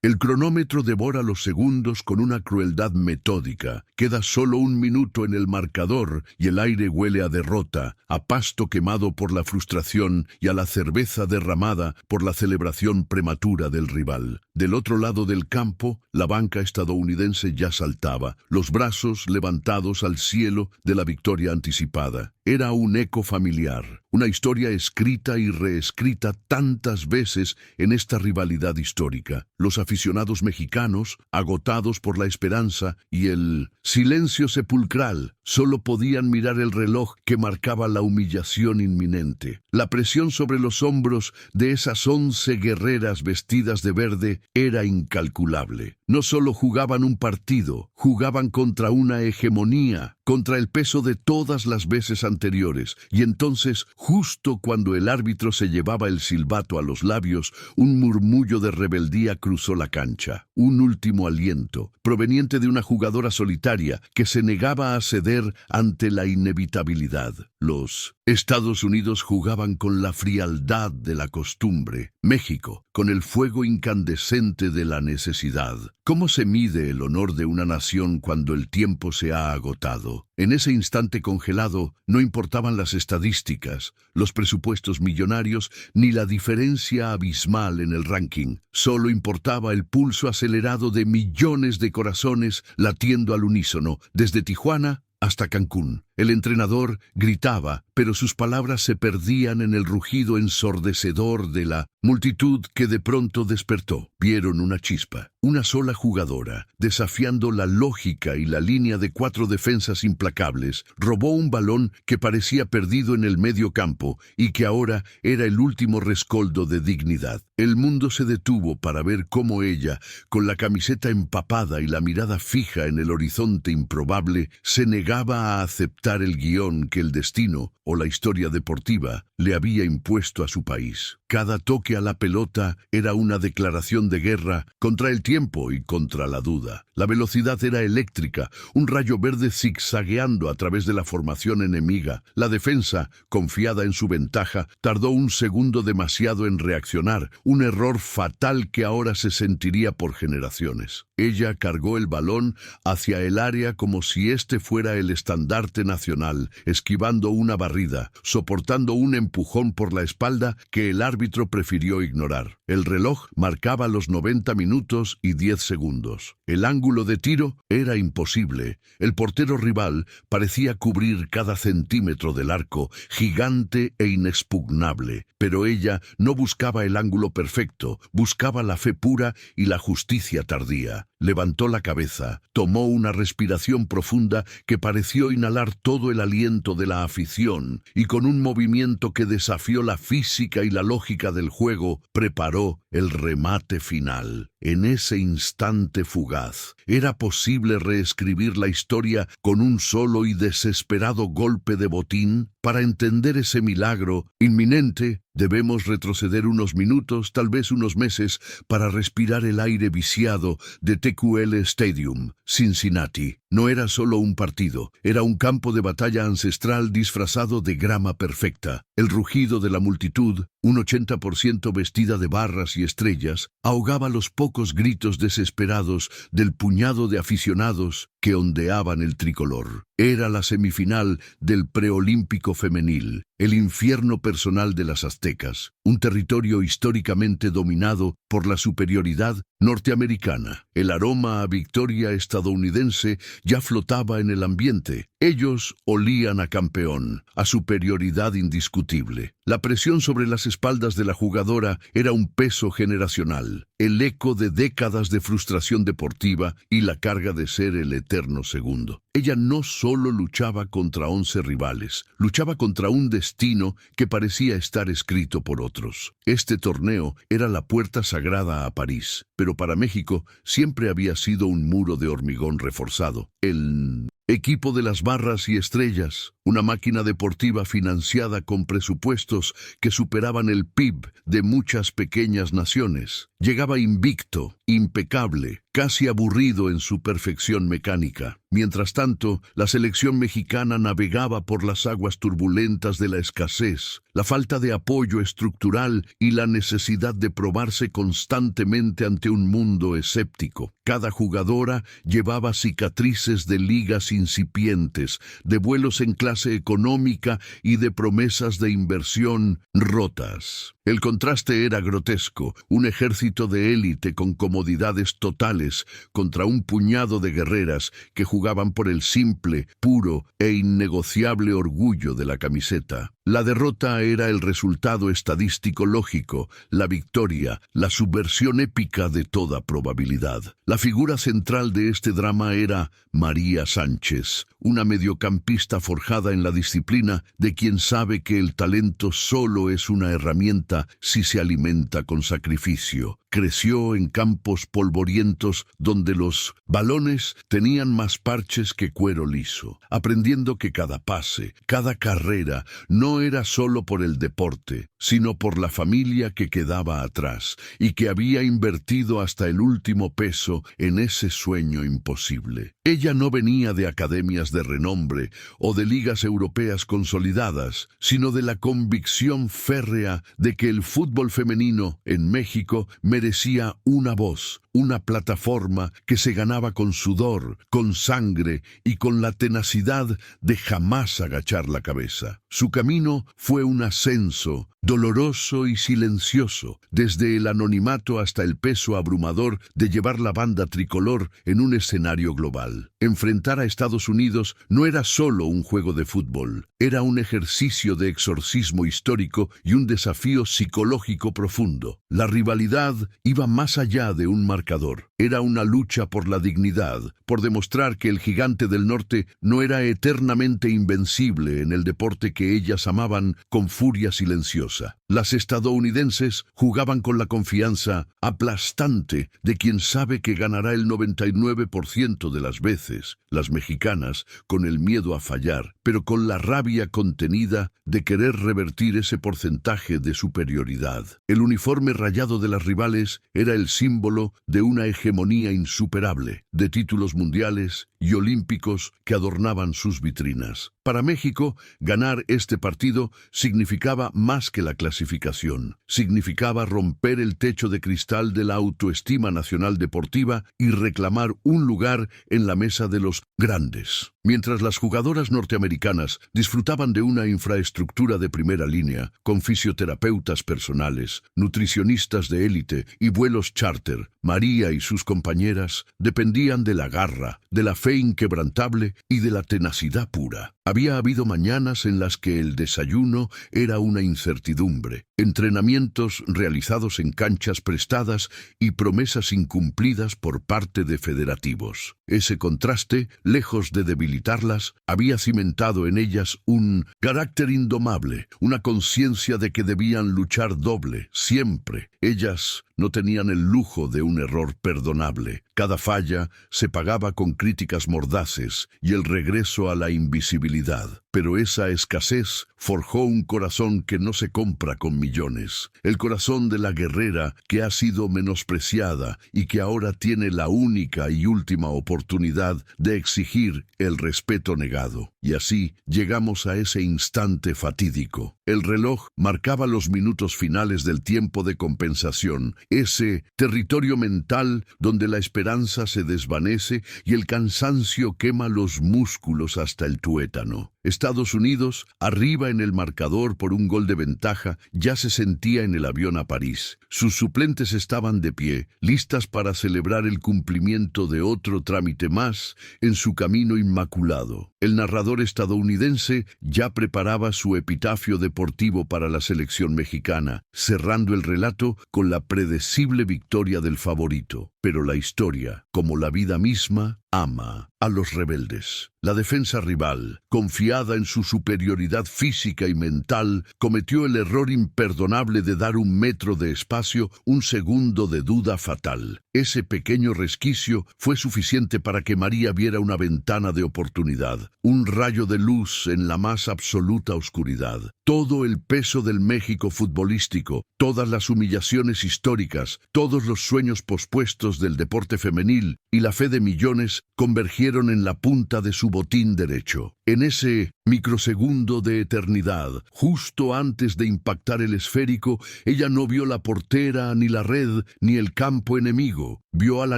El cronómetro devora los segundos con una crueldad metódica. Queda solo 1 minuto en el marcador y el aire huele a derrota, a pasto quemado por la frustración y a la cerveza derramada por la celebración prematura del rival. Del otro lado del campo, la banca estadounidense ya saltaba, los brazos levantados al cielo de la victoria anticipada. Era un eco familiar, una historia escrita y reescrita tantas veces en esta rivalidad histórica. Los aficionados mexicanos, agotados por la esperanza y el silencio sepulcral, solo podían mirar el reloj que marcaba la humillación inminente. La presión sobre los hombros de esas 11 guerreras vestidas de verde era incalculable. No solo jugaban un partido, jugaban contra una hegemonía, contra el peso de todas las veces anteriores, y entonces, justo cuando el árbitro se llevaba el silbato a los labios, un murmullo de rebeldía cruzó la cancha. Un último aliento, proveniente de una jugadora solitaria que se negaba a ceder ante la inevitabilidad. Los Estados Unidos jugaban con la frialdad de la costumbre. México, con el fuego incandescente de la necesidad. ¿Cómo se mide el honor de una nación cuando el tiempo se ha agotado? En ese instante congelado no importaban las estadísticas, los presupuestos millonarios ni la diferencia abismal en el ranking. Solo importaba el pulso acelerado de millones de corazones latiendo al unísono, desde Tijuana hasta Cancún. El entrenador gritaba, pero sus palabras se perdían en el rugido ensordecedor de la multitud que de pronto despertó. Vieron una chispa, una sola jugadora, desafiando la lógica y la línea de 4 defensas implacables, robó un balón que parecía perdido en el medio campo y que ahora era el último rescoldo de dignidad. El mundo se detuvo para ver cómo ella, con la camiseta empapada y la mirada fija en el horizonte improbable, se negaba a aceptar el guión que el destino o la historia deportiva le había impuesto a su país. Cada toque a la pelota era una declaración de guerra contra el tiempo y contra la duda. La velocidad era eléctrica, un rayo verde zigzagueando a través de la formación enemiga. La defensa, confiada en su ventaja, tardó 1 segundo demasiado en reaccionar, un error fatal que ahora se sentiría por generaciones. Ella cargó el balón hacia el área como si este fuera el estandarte nacional, esquivando una barrida, soportando un empujón por la espalda que el árbitro prefirió ignorar. El reloj marcaba los 90 minutos y 10 segundos. El ángulo de tiro era imposible. El portero rival parecía cubrir cada centímetro del arco, gigante e inexpugnable. Pero ella no buscaba el ángulo perfecto, buscaba la fe pura y la justicia tardía. Levantó la cabeza, tomó una respiración profunda que pareció inhalar todo el aliento de la afición y con un movimiento que desafió la física y la lógica del juego, preparó el remate final. En ese instante fugaz, era posible reescribir la historia con un solo y desesperado golpe de botín. Para entender ese milagro inminente, debemos retroceder unos minutos, tal vez unos meses, para respirar el aire viciado de TQL Stadium, Cincinnati. No era solo un partido, era un campo de batalla ancestral disfrazado de grama perfecta. El rugido de la multitud, un 80% vestida de barras y estrellas, ahogaba los pocos gritos desesperados del puñado de aficionados que ondeaban el tricolor. Era la semifinal del preolímpico femenil, el infierno personal de las aztecas, un territorio históricamente dominado por la superioridad norteamericana. El aroma a victoria estadounidense ya flotaba en el ambiente. Ellos olían a campeón, a superioridad indiscutible. La presión sobre las espaldas de la jugadora era un peso generacional, el eco de décadas de frustración deportiva y la carga de ser el eterno segundo. Ella no solo luchaba contra 11 rivales, luchaba contra un destino que parecía estar escrito por otros. Este torneo era la puerta sagrada a París, pero para México siempre había sido un muro de hormigón reforzado. El equipo de las barras y estrellas, una máquina deportiva financiada con presupuestos que superaban el PIB de muchas pequeñas naciones. Llegaba invicto, impecable, casi aburrido en su perfección mecánica. Mientras tanto, la selección mexicana navegaba por las aguas turbulentas de la escasez, la falta de apoyo estructural y la necesidad de probarse constantemente ante un mundo escéptico. Cada jugadora llevaba cicatrices de ligas incipientes, de vuelos en clase económica y de promesas de inversión rotas. El contraste era grotesco, un ejército de élite con comodidades totales contra un puñado de guerreras que jugaban por el simple, puro e innegociable orgullo de la camiseta. La derrota era el resultado estadístico lógico, la victoria, la subversión épica de toda probabilidad. La figura central de este drama era María Sánchez, una mediocampista forjada en la disciplina de quien sabe que el talento solo es una herramienta si se alimenta con sacrificio. Creció en campos polvorientos donde los balones tenían más parches que cuero liso, aprendiendo que cada pase, cada carrera, no era solo por el deporte, sino por la familia que quedaba atrás y que había invertido hasta el último peso en ese sueño imposible. Ella no venía de academias de renombre o de ligas europeas consolidadas, sino de la convicción férrea de que el fútbol femenino en México merecía una voz, una plataforma que se ganaba con sudor, con sangre y con la tenacidad de jamás agachar la cabeza. Su camino fue un ascenso, doloroso y silencioso, desde el anonimato hasta el peso abrumador de llevar la banda tricolor en un escenario global. Enfrentar a Estados Unidos no era solo un juego de fútbol, era un ejercicio de exorcismo histórico y un desafío psicológico profundo. La rivalidad iba más allá de un marcador. Era una lucha por la dignidad, por demostrar que el gigante del norte no era eternamente invencible en el deporte que ellas amaban con furia silenciosa. Las estadounidenses jugaban con la confianza aplastante de quien sabe que ganará el 99% de las veces. Las mexicanas con el miedo a fallar, pero con la rabia contenida de querer revertir ese porcentaje de superioridad. El uniforme rayado de las rivales era el símbolo de una hegemonía insuperable, de títulos mundiales y olímpicos que adornaban sus vitrinas. Para México, ganar este partido significaba más que la clasificación. Significaba romper el techo de cristal de la autoestima nacional deportiva y reclamar un lugar en la mesa de los grandes. Mientras las jugadoras norteamericanas disfrutaban de una infraestructura de primera línea, con fisioterapeutas personales, nutricionistas de élite y vuelos charter, María y sus compañeras dependían de la garra, de la fe inquebrantable y de la tenacidad pura. Había habido mañanas en las que el desayuno era una incertidumbre, entrenamientos realizados en canchas prestadas y promesas incumplidas por parte de federativos. Ese contraste, lejos de debilitarlas, había cimentado en ellas un carácter indomable, una conciencia de que debían luchar doble, siempre. Ellas no tenían el lujo de un error perdonable. Cada falla se pagaba con críticas mordaces y el regreso a la invisibilidad. Pero esa escasez forjó un corazón que no se compra con millones. El corazón de la guerrera que ha sido menospreciada y que ahora tiene la única y última oportunidad de exigir el respeto negado. Y así llegamos a ese instante fatídico. El reloj marcaba los minutos finales del tiempo de compensación, ese territorio mental donde la esperanza se desvanece y el cansancio quema los músculos hasta el tuétano. Estados Unidos, arriba en el marcador por un gol de ventaja, ya se sentía en el avión a París. Sus suplentes estaban de pie, listas para celebrar el cumplimiento de otro trámite más en su camino inmaculado. El narrador estadounidense ya preparaba su epitafio deportivo para la selección mexicana, cerrando el relato con la predecible victoria del favorito. Pero la historia, como la vida misma, ama a los rebeldes. La defensa rival, confiada en su superioridad física y mental, cometió el error imperdonable de dar un metro de espacio, un segundo de duda fatal. Ese pequeño resquicio fue suficiente para que María viera una ventana de oportunidad, un rayo de luz en la más absoluta oscuridad. Todo el peso del México futbolístico, todas las humillaciones históricas, todos los sueños pospuestos del deporte femenil y la fe de millones convergieron en la punta de su botín derecho. En ese microsegundo de eternidad, justo antes de impactar el esférico, ella no vio la portera, ni la red, ni el campo enemigo. Vio a la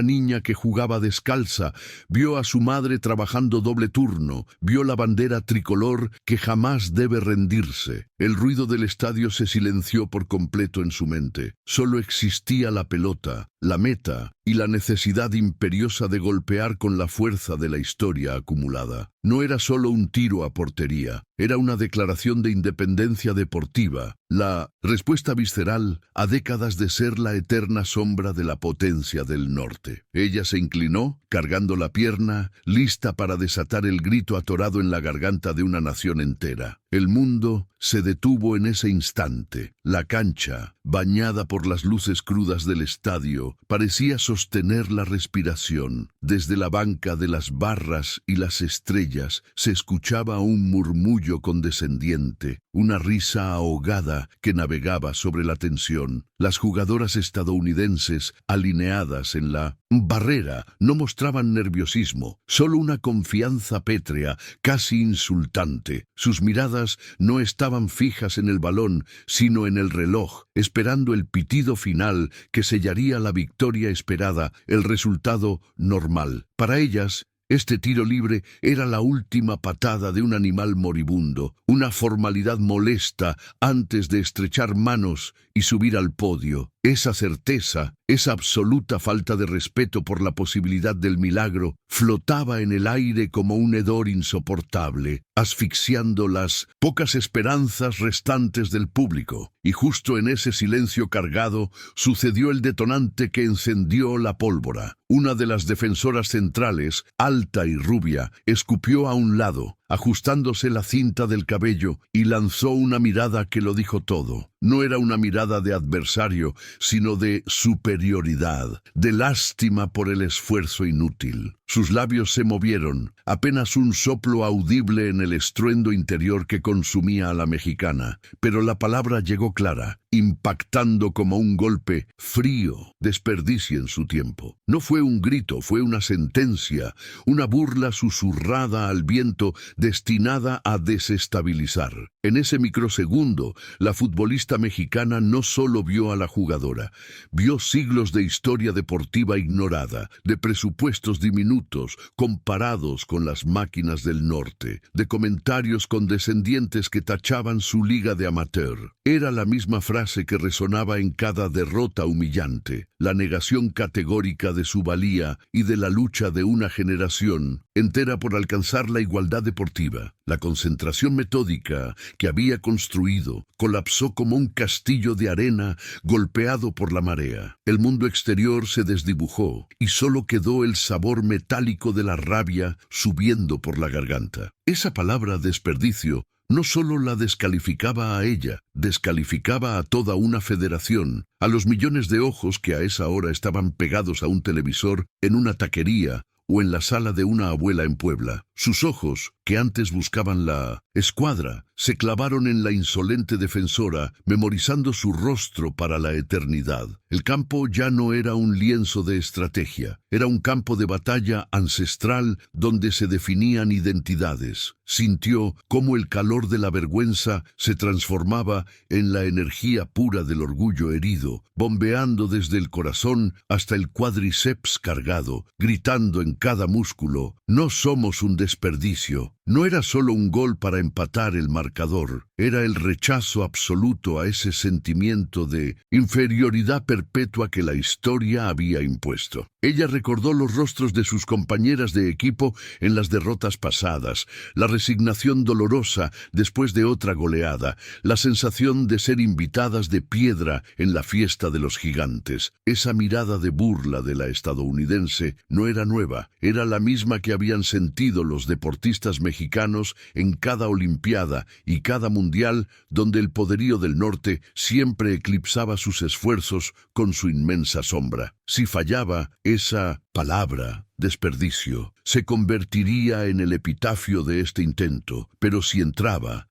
niña que jugaba descalza, vio a su madre trabajando doble turno, vio la bandera tricolor que jamás debe rendirse. El ruido del estadio se silenció por completo en su mente. Solo existía la pelota, la meta y la necesidad imperiosa de golpear con la fuerza de la historia acumulada. No era solo un tiro a portería, era una declaración de independencia deportiva, la respuesta visceral a décadas de ser la eterna sombra de la potencia del norte. Ella se inclinó, cargando la pierna, lista para desatar el grito atorado en la garganta de una nación entera. El mundo se detuvo en ese instante. La cancha, bañada por las luces crudas del estadio, parecía sostener la respiración. Desde la banca de las barras y las estrellas se escuchaba un murmullo condescendiente, una risa ahogada que navegaba sobre la tensión. Las jugadoras estadounidenses, alineadas en la barrera, no mostraban nerviosismo, solo una confianza pétrea, casi insultante. Sus miradas no estaban fijas en el balón, sino en el reloj, esperando el pitido final que sellaría la victoria esperada, el resultado normal. Para ellas, este tiro libre era la última patada de un animal moribundo, una formalidad molesta antes de estrechar manos y subir al podio. Esa certeza, esa absoluta falta de respeto por la posibilidad del milagro, flotaba en el aire como un hedor insoportable, asfixiando las pocas esperanzas restantes del público. Y justo en ese silencio cargado sucedió el detonante que encendió la pólvora. Una de las defensoras centrales, alta y rubia, escupió a un lado, ajustándose la cinta del cabello, y lanzó una mirada que lo dijo todo. No era una mirada de adversario, sino de superioridad, de lástima por el esfuerzo inútil. Sus labios se movieron, apenas un soplo audible en el estruendo interior que consumía a la mexicana, pero la palabra llegó clara, impactando como un golpe frío. Desperdicien su tiempo. No fue un grito, fue una sentencia, una burla susurrada al viento destinada a desestabilizar. En ese microsegundo, la futbolista mexicana no solo vio a la jugadora, vio siglos de historia deportiva ignorada, de presupuestos diminutos comparados con las máquinas del norte, de comentarios condescendientes que tachaban su liga de amateur. Era la misma frase que resonaba en cada derrota humillante, la negación categórica de su valía y de la lucha de una generación entera por alcanzar la igualdad deportiva. La concentración metódica que había construido colapsó como un castillo de arena golpeado por la marea. El mundo exterior se desdibujó y solo quedó el sabor metálico de la rabia subiendo por la garganta. Esa palabra desperdicio no solo la descalificaba a ella, descalificaba a toda una federación, a los millones de ojos que a esa hora estaban pegados a un televisor en una taquería o en la sala de una abuela en Puebla. Sus ojos, que antes buscaban la escuadra, se clavaron en la insolente defensora, memorizando su rostro para la eternidad. El campo ya no era un lienzo de estrategia, era un campo de batalla ancestral donde se definían identidades. Sintió cómo el calor de la vergüenza se transformaba en la energía pura del orgullo herido, bombeando desde el corazón hasta el cuádriceps cargado, gritando en cada músculo: «No somos un desperdicio». No era solo un gol para empatar el marcador, era el rechazo absoluto a ese sentimiento de inferioridad perpetua que la historia había impuesto. Ella recordó los rostros de sus compañeras de equipo en las derrotas pasadas, la resignación dolorosa después de otra goleada, la sensación de ser invitadas de piedra en la fiesta de los gigantes. Esa mirada de burla de la estadounidense no era nueva, era la misma que habían sentido los deportistas mexicanos mexicanos en cada Olimpiada y cada Mundial, donde el poderío del norte siempre eclipsaba sus esfuerzos con su inmensa sombra. Si fallaba, esa palabra, desperdicio, se convertiría en el epitafio de este intento, pero si entraba,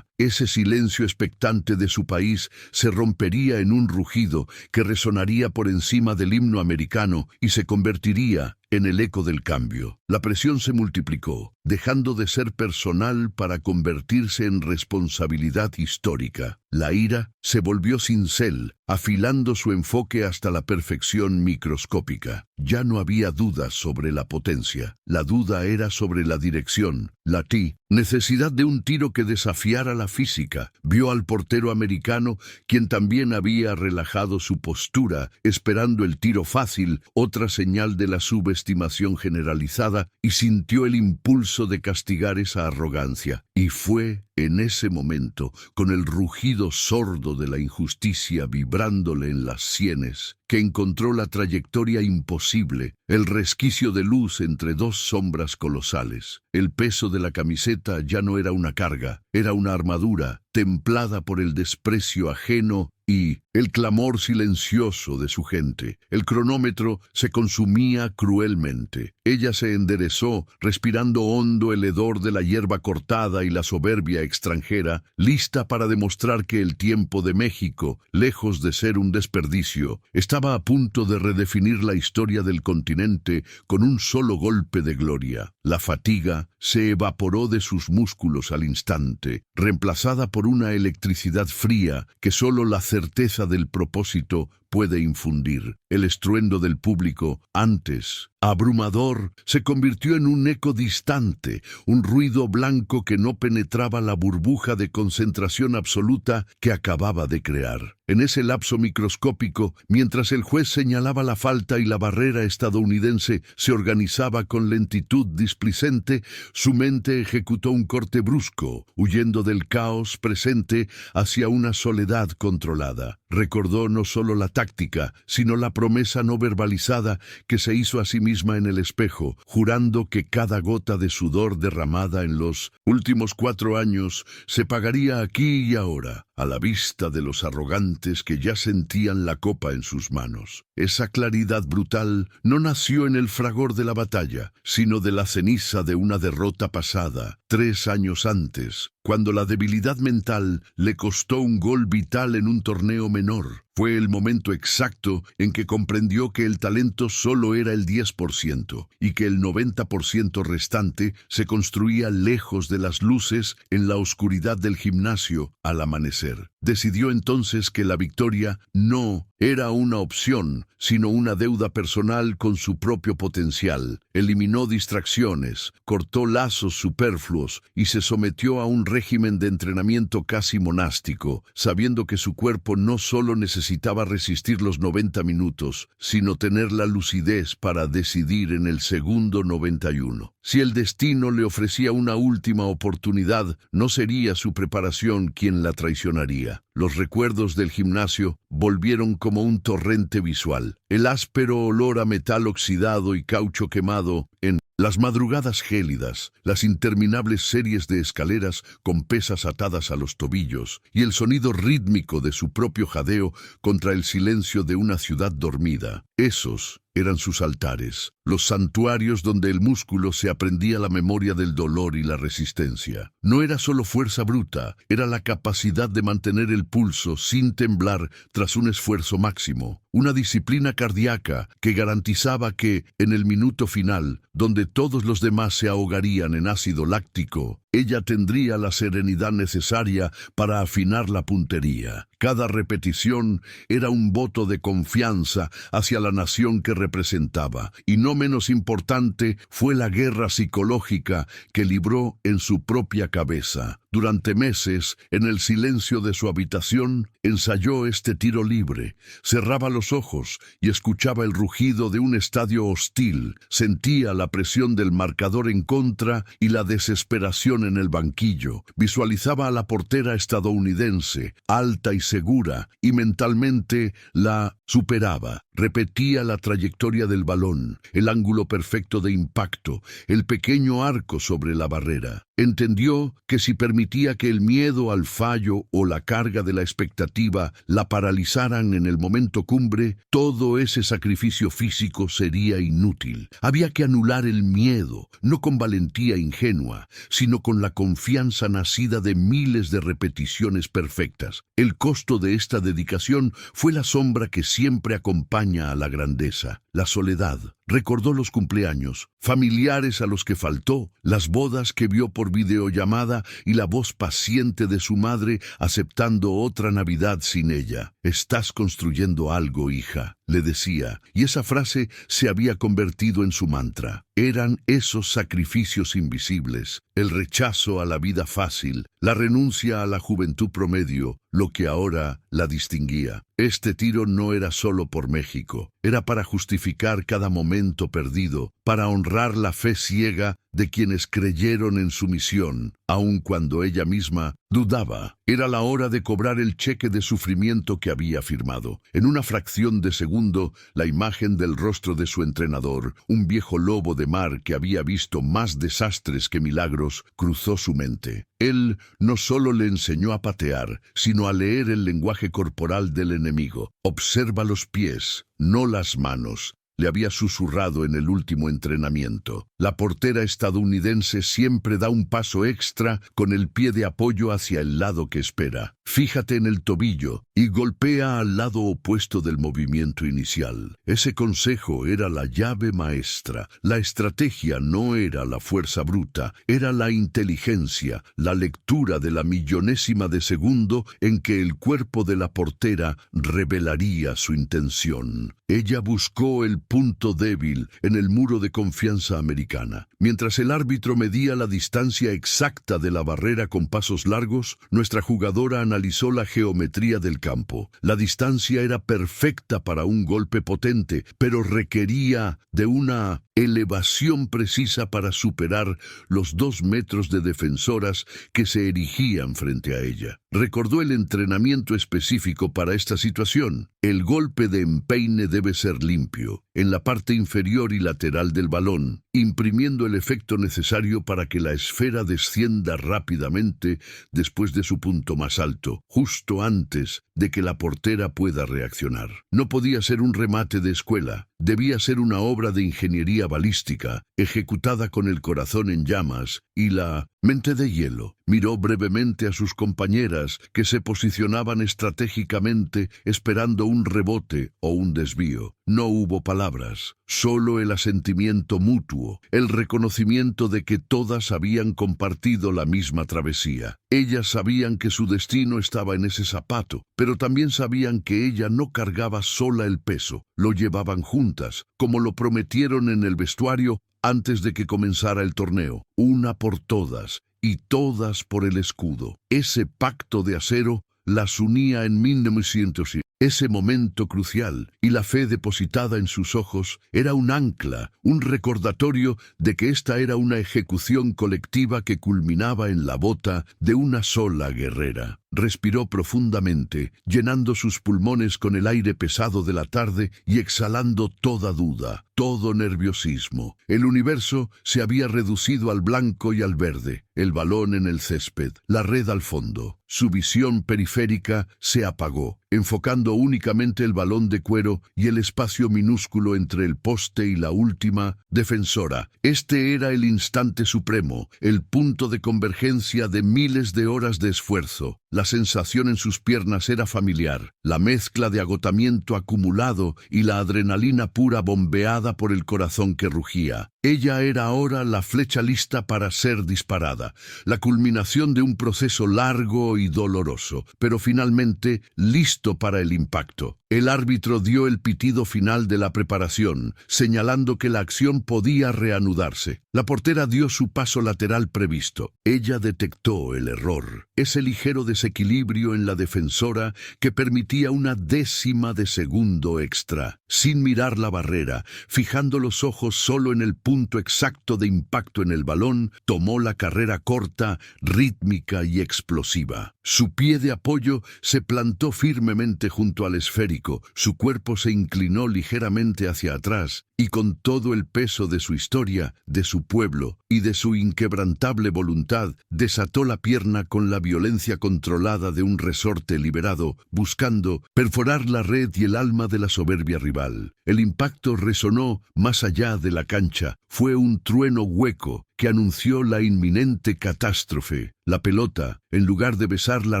ese silencio expectante de su país se rompería en un rugido que resonaría por encima del himno americano y se convertiría en el eco del cambio. La presión se multiplicó, dejando de ser personal para convertirse en responsabilidad histórica. La ira se volvió cincel, afilando su enfoque hasta la perfección microscópica. Ya no había dudas sobre la potencia. La duda era sobre la dirección. La necesidad de un tiro que desafiara la física. Vio al portero americano, quien también había relajado su postura, esperando el tiro fácil, otra señal de la subestimación generalizada, y sintió el impulso de castigar esa arrogancia. Y fue en ese momento, con el rugido sordo de la injusticia vibrándole en las sienes, que encontró la trayectoria imposible, el resquicio de luz entre dos sombras colosales. El peso de la camiseta ya no era una carga, era una armadura, templada por el desprecio ajeno y el clamor silencioso de su gente. El cronómetro se consumía cruelmente. Ella se enderezó, respirando hondo el hedor de la hierba cortada y la soberbia extranjera, lista para demostrar que el tiempo de México, lejos de ser un desperdicio, estaba a punto de redefinir la historia del continente con un solo golpe de gloria. La fatiga se evaporó de sus músculos al instante, reemplazada por una electricidad fría que solo la certeza del propósito puede infundir. El estruendo del público, antes abrumador, se convirtió en un eco distante, un ruido blanco que no penetraba la burbuja de concentración absoluta que acababa de crear. En ese lapso microscópico, mientras el juez señalaba la falta y la barrera estadounidense se organizaba con lentitud displicente, su mente ejecutó un corte brusco, huyendo del caos presente hacia una soledad controlada. Recordó no solo la táctica, sino la promesa no verbalizada que se hizo a sí misma en el espejo, jurando que cada gota de sudor derramada en los últimos 4 años se pagaría aquí y ahora, a la vista de los arrogantes que ya sentían la copa en sus manos. Esa claridad brutal no nació en el fragor de la batalla, sino de la ceniza de una derrota pasada, 3 años antes, cuando la debilidad mental le costó un gol vital en un torneo menor. Fue el momento exacto en que comprendió que el talento solo era el 10% y que el 90% restante se construía lejos de las luces en la oscuridad del gimnasio al amanecer. Decidió entonces que la victoria no era una opción, sino una deuda personal con su propio potencial. Eliminó distracciones, cortó lazos superfluos y se sometió a un régimen de entrenamiento casi monástico, sabiendo que su cuerpo no solo necesitaba resistir los 90 minutos, sino tener la lucidez para decidir en el segundo 91. Si el destino le ofrecía una última oportunidad, no sería su preparación quien la traicionaría. Los recuerdos del gimnasio volvieron como un torrente visual. El áspero olor a metal oxidado y caucho quemado en las madrugadas gélidas, las interminables series de escaleras con pesas atadas a los tobillos y el sonido rítmico de su propio jadeo contra el silencio de una ciudad dormida. Esos eran sus altares, los santuarios donde el músculo se aprendía la memoria del dolor y la resistencia. No era solo fuerza bruta, era la capacidad de mantener el pulso sin temblar tras un esfuerzo máximo, una disciplina cardíaca que garantizaba que, en el minuto final, donde todos los demás se ahogarían en ácido láctico, ella tendría la serenidad necesaria para afinar la puntería. Cada repetición era un voto de confianza hacia la nación que representaba, y no menos importante fue la guerra psicológica que libró en su propia cabeza. Durante meses, en el silencio de su habitación, ensayó este tiro libre. Cerraba los ojos y escuchaba el rugido de un estadio hostil. Sentía la presión del marcador en contra y la desesperación en el banquillo. Visualizaba a la portera estadounidense, alta y segura, y mentalmente la superaba, repetía la trayectoria del balón, el ángulo perfecto de impacto, el pequeño arco sobre la barrera. Entendió que si permitía que el miedo al fallo o la carga de la expectativa la paralizaran en el momento cumbre, todo ese sacrificio físico sería inútil. Había que anular el miedo, no con valentía ingenua, sino con la confianza nacida de miles de repeticiones perfectas. El costo de esta dedicación fue la sombra que siempre acompaña a la grandeza, la soledad. Recordó los cumpleaños, familiares a los que faltó, las bodas que vio por videollamada y la voz paciente de su madre aceptando otra Navidad sin ella. «Estás construyendo algo, hija», le decía, y esa frase se había convertido en su mantra. Eran esos sacrificios invisibles, el rechazo a la vida fácil, la renuncia a la juventud promedio, lo que ahora la distinguía. Este tiro no era solo por México, era para justificar cada momento perdido, para honrar la fe ciega de quienes creyeron en su misión, aun cuando ella misma dudaba. Era la hora de cobrar el cheque de sufrimiento que había firmado. En una fracción de segundo, la imagen del rostro de su entrenador, un viejo lobo de mar que había visto más desastres que milagros, cruzó su mente. Él no solo le enseñó a patear, sino a leer el lenguaje corporal del enemigo. «Observa los pies, no las manos», le había susurrado en el último entrenamiento. La portera estadounidense siempre da un paso extra con el pie de apoyo hacia el lado que espera. Fíjate en el tobillo y golpea al lado opuesto del movimiento inicial. Ese consejo era la llave maestra. La estrategia no era la fuerza bruta, era la inteligencia, la lectura de la millonésima de segundo en que el cuerpo de la portera revelaría su intención. Ella buscó el punto débil en el muro de confianza americana. Mientras el árbitro medía la distancia exacta de la barrera con pasos largos, nuestra jugadora analizó la geometría del campo. La distancia era perfecta para un golpe potente, pero requería de una elevación precisa para superar los 2 metros de defensoras que se erigían frente a ella. Recordó el entrenamiento específico para esta situación. El golpe de empeine debe ser limpio, en la parte inferior y lateral del balón, imprimiendo el efecto necesario para que la esfera descienda rápidamente después de su punto más alto, justo antes de que la portera pueda reaccionar. No podía ser un remate de escuela, debía ser una obra de ingeniería balística, ejecutada con el corazón en llamas y la mente de hielo. Miró brevemente a sus compañeras, que se posicionaban estratégicamente esperando un rebote o un desvío. No hubo palabras, solo el asentimiento mutuo, el reconocimiento de que todas habían compartido la misma travesía. Ellas sabían que su destino estaba en ese zapato, pero también sabían que ella no cargaba sola el peso, lo llevaban juntas, como lo prometieron en el vestuario antes de que comenzara el torneo, una por todas y todas por el escudo. Ese pacto de acero las unía en 1900. Ese momento crucial y la fe depositada en sus ojos era un ancla, un recordatorio de que esta era una ejecución colectiva que culminaba en la bota de una sola guerrera. Respiró profundamente, llenando sus pulmones con el aire pesado de la tarde y exhalando toda duda, todo nerviosismo. El universo se había reducido al blanco y al verde, el balón en el césped, la red al fondo. Su visión periférica se apagó, enfocando únicamente el balón de cuero y el espacio minúsculo entre el poste y la última defensora. Este era el instante supremo, el punto de convergencia de miles de horas de esfuerzo. La sensación en sus piernas era familiar, la mezcla de agotamiento acumulado y la adrenalina pura bombeada por el corazón que rugía. Ella era ahora la flecha lista para ser disparada, la culminación de un proceso largo y doloroso, pero finalmente listo para el impacto. El árbitro dio el pitido final de la preparación, señalando que la acción podía reanudarse. La portera dio su paso lateral previsto. Ella detectó el error, ese ligero desequilibrio en la defensora que permitía una décima de segundo extra. Sin mirar la barrera, fijando los ojos solo en el punto punto exacto de impacto en el balón, tomó la carrera corta, rítmica y explosiva. Su pie de apoyo se plantó firmemente junto al esférico, su cuerpo se inclinó ligeramente hacia atrás, y con todo el peso de su historia, de su pueblo y de su inquebrantable voluntad, desató la pierna con la violencia controlada de un resorte liberado, buscando perforar la red y el alma de la soberbia rival. El impacto resonó más allá de la cancha, fue un trueno hueco que anunció la inminente catástrofe. La pelota, en lugar de besar la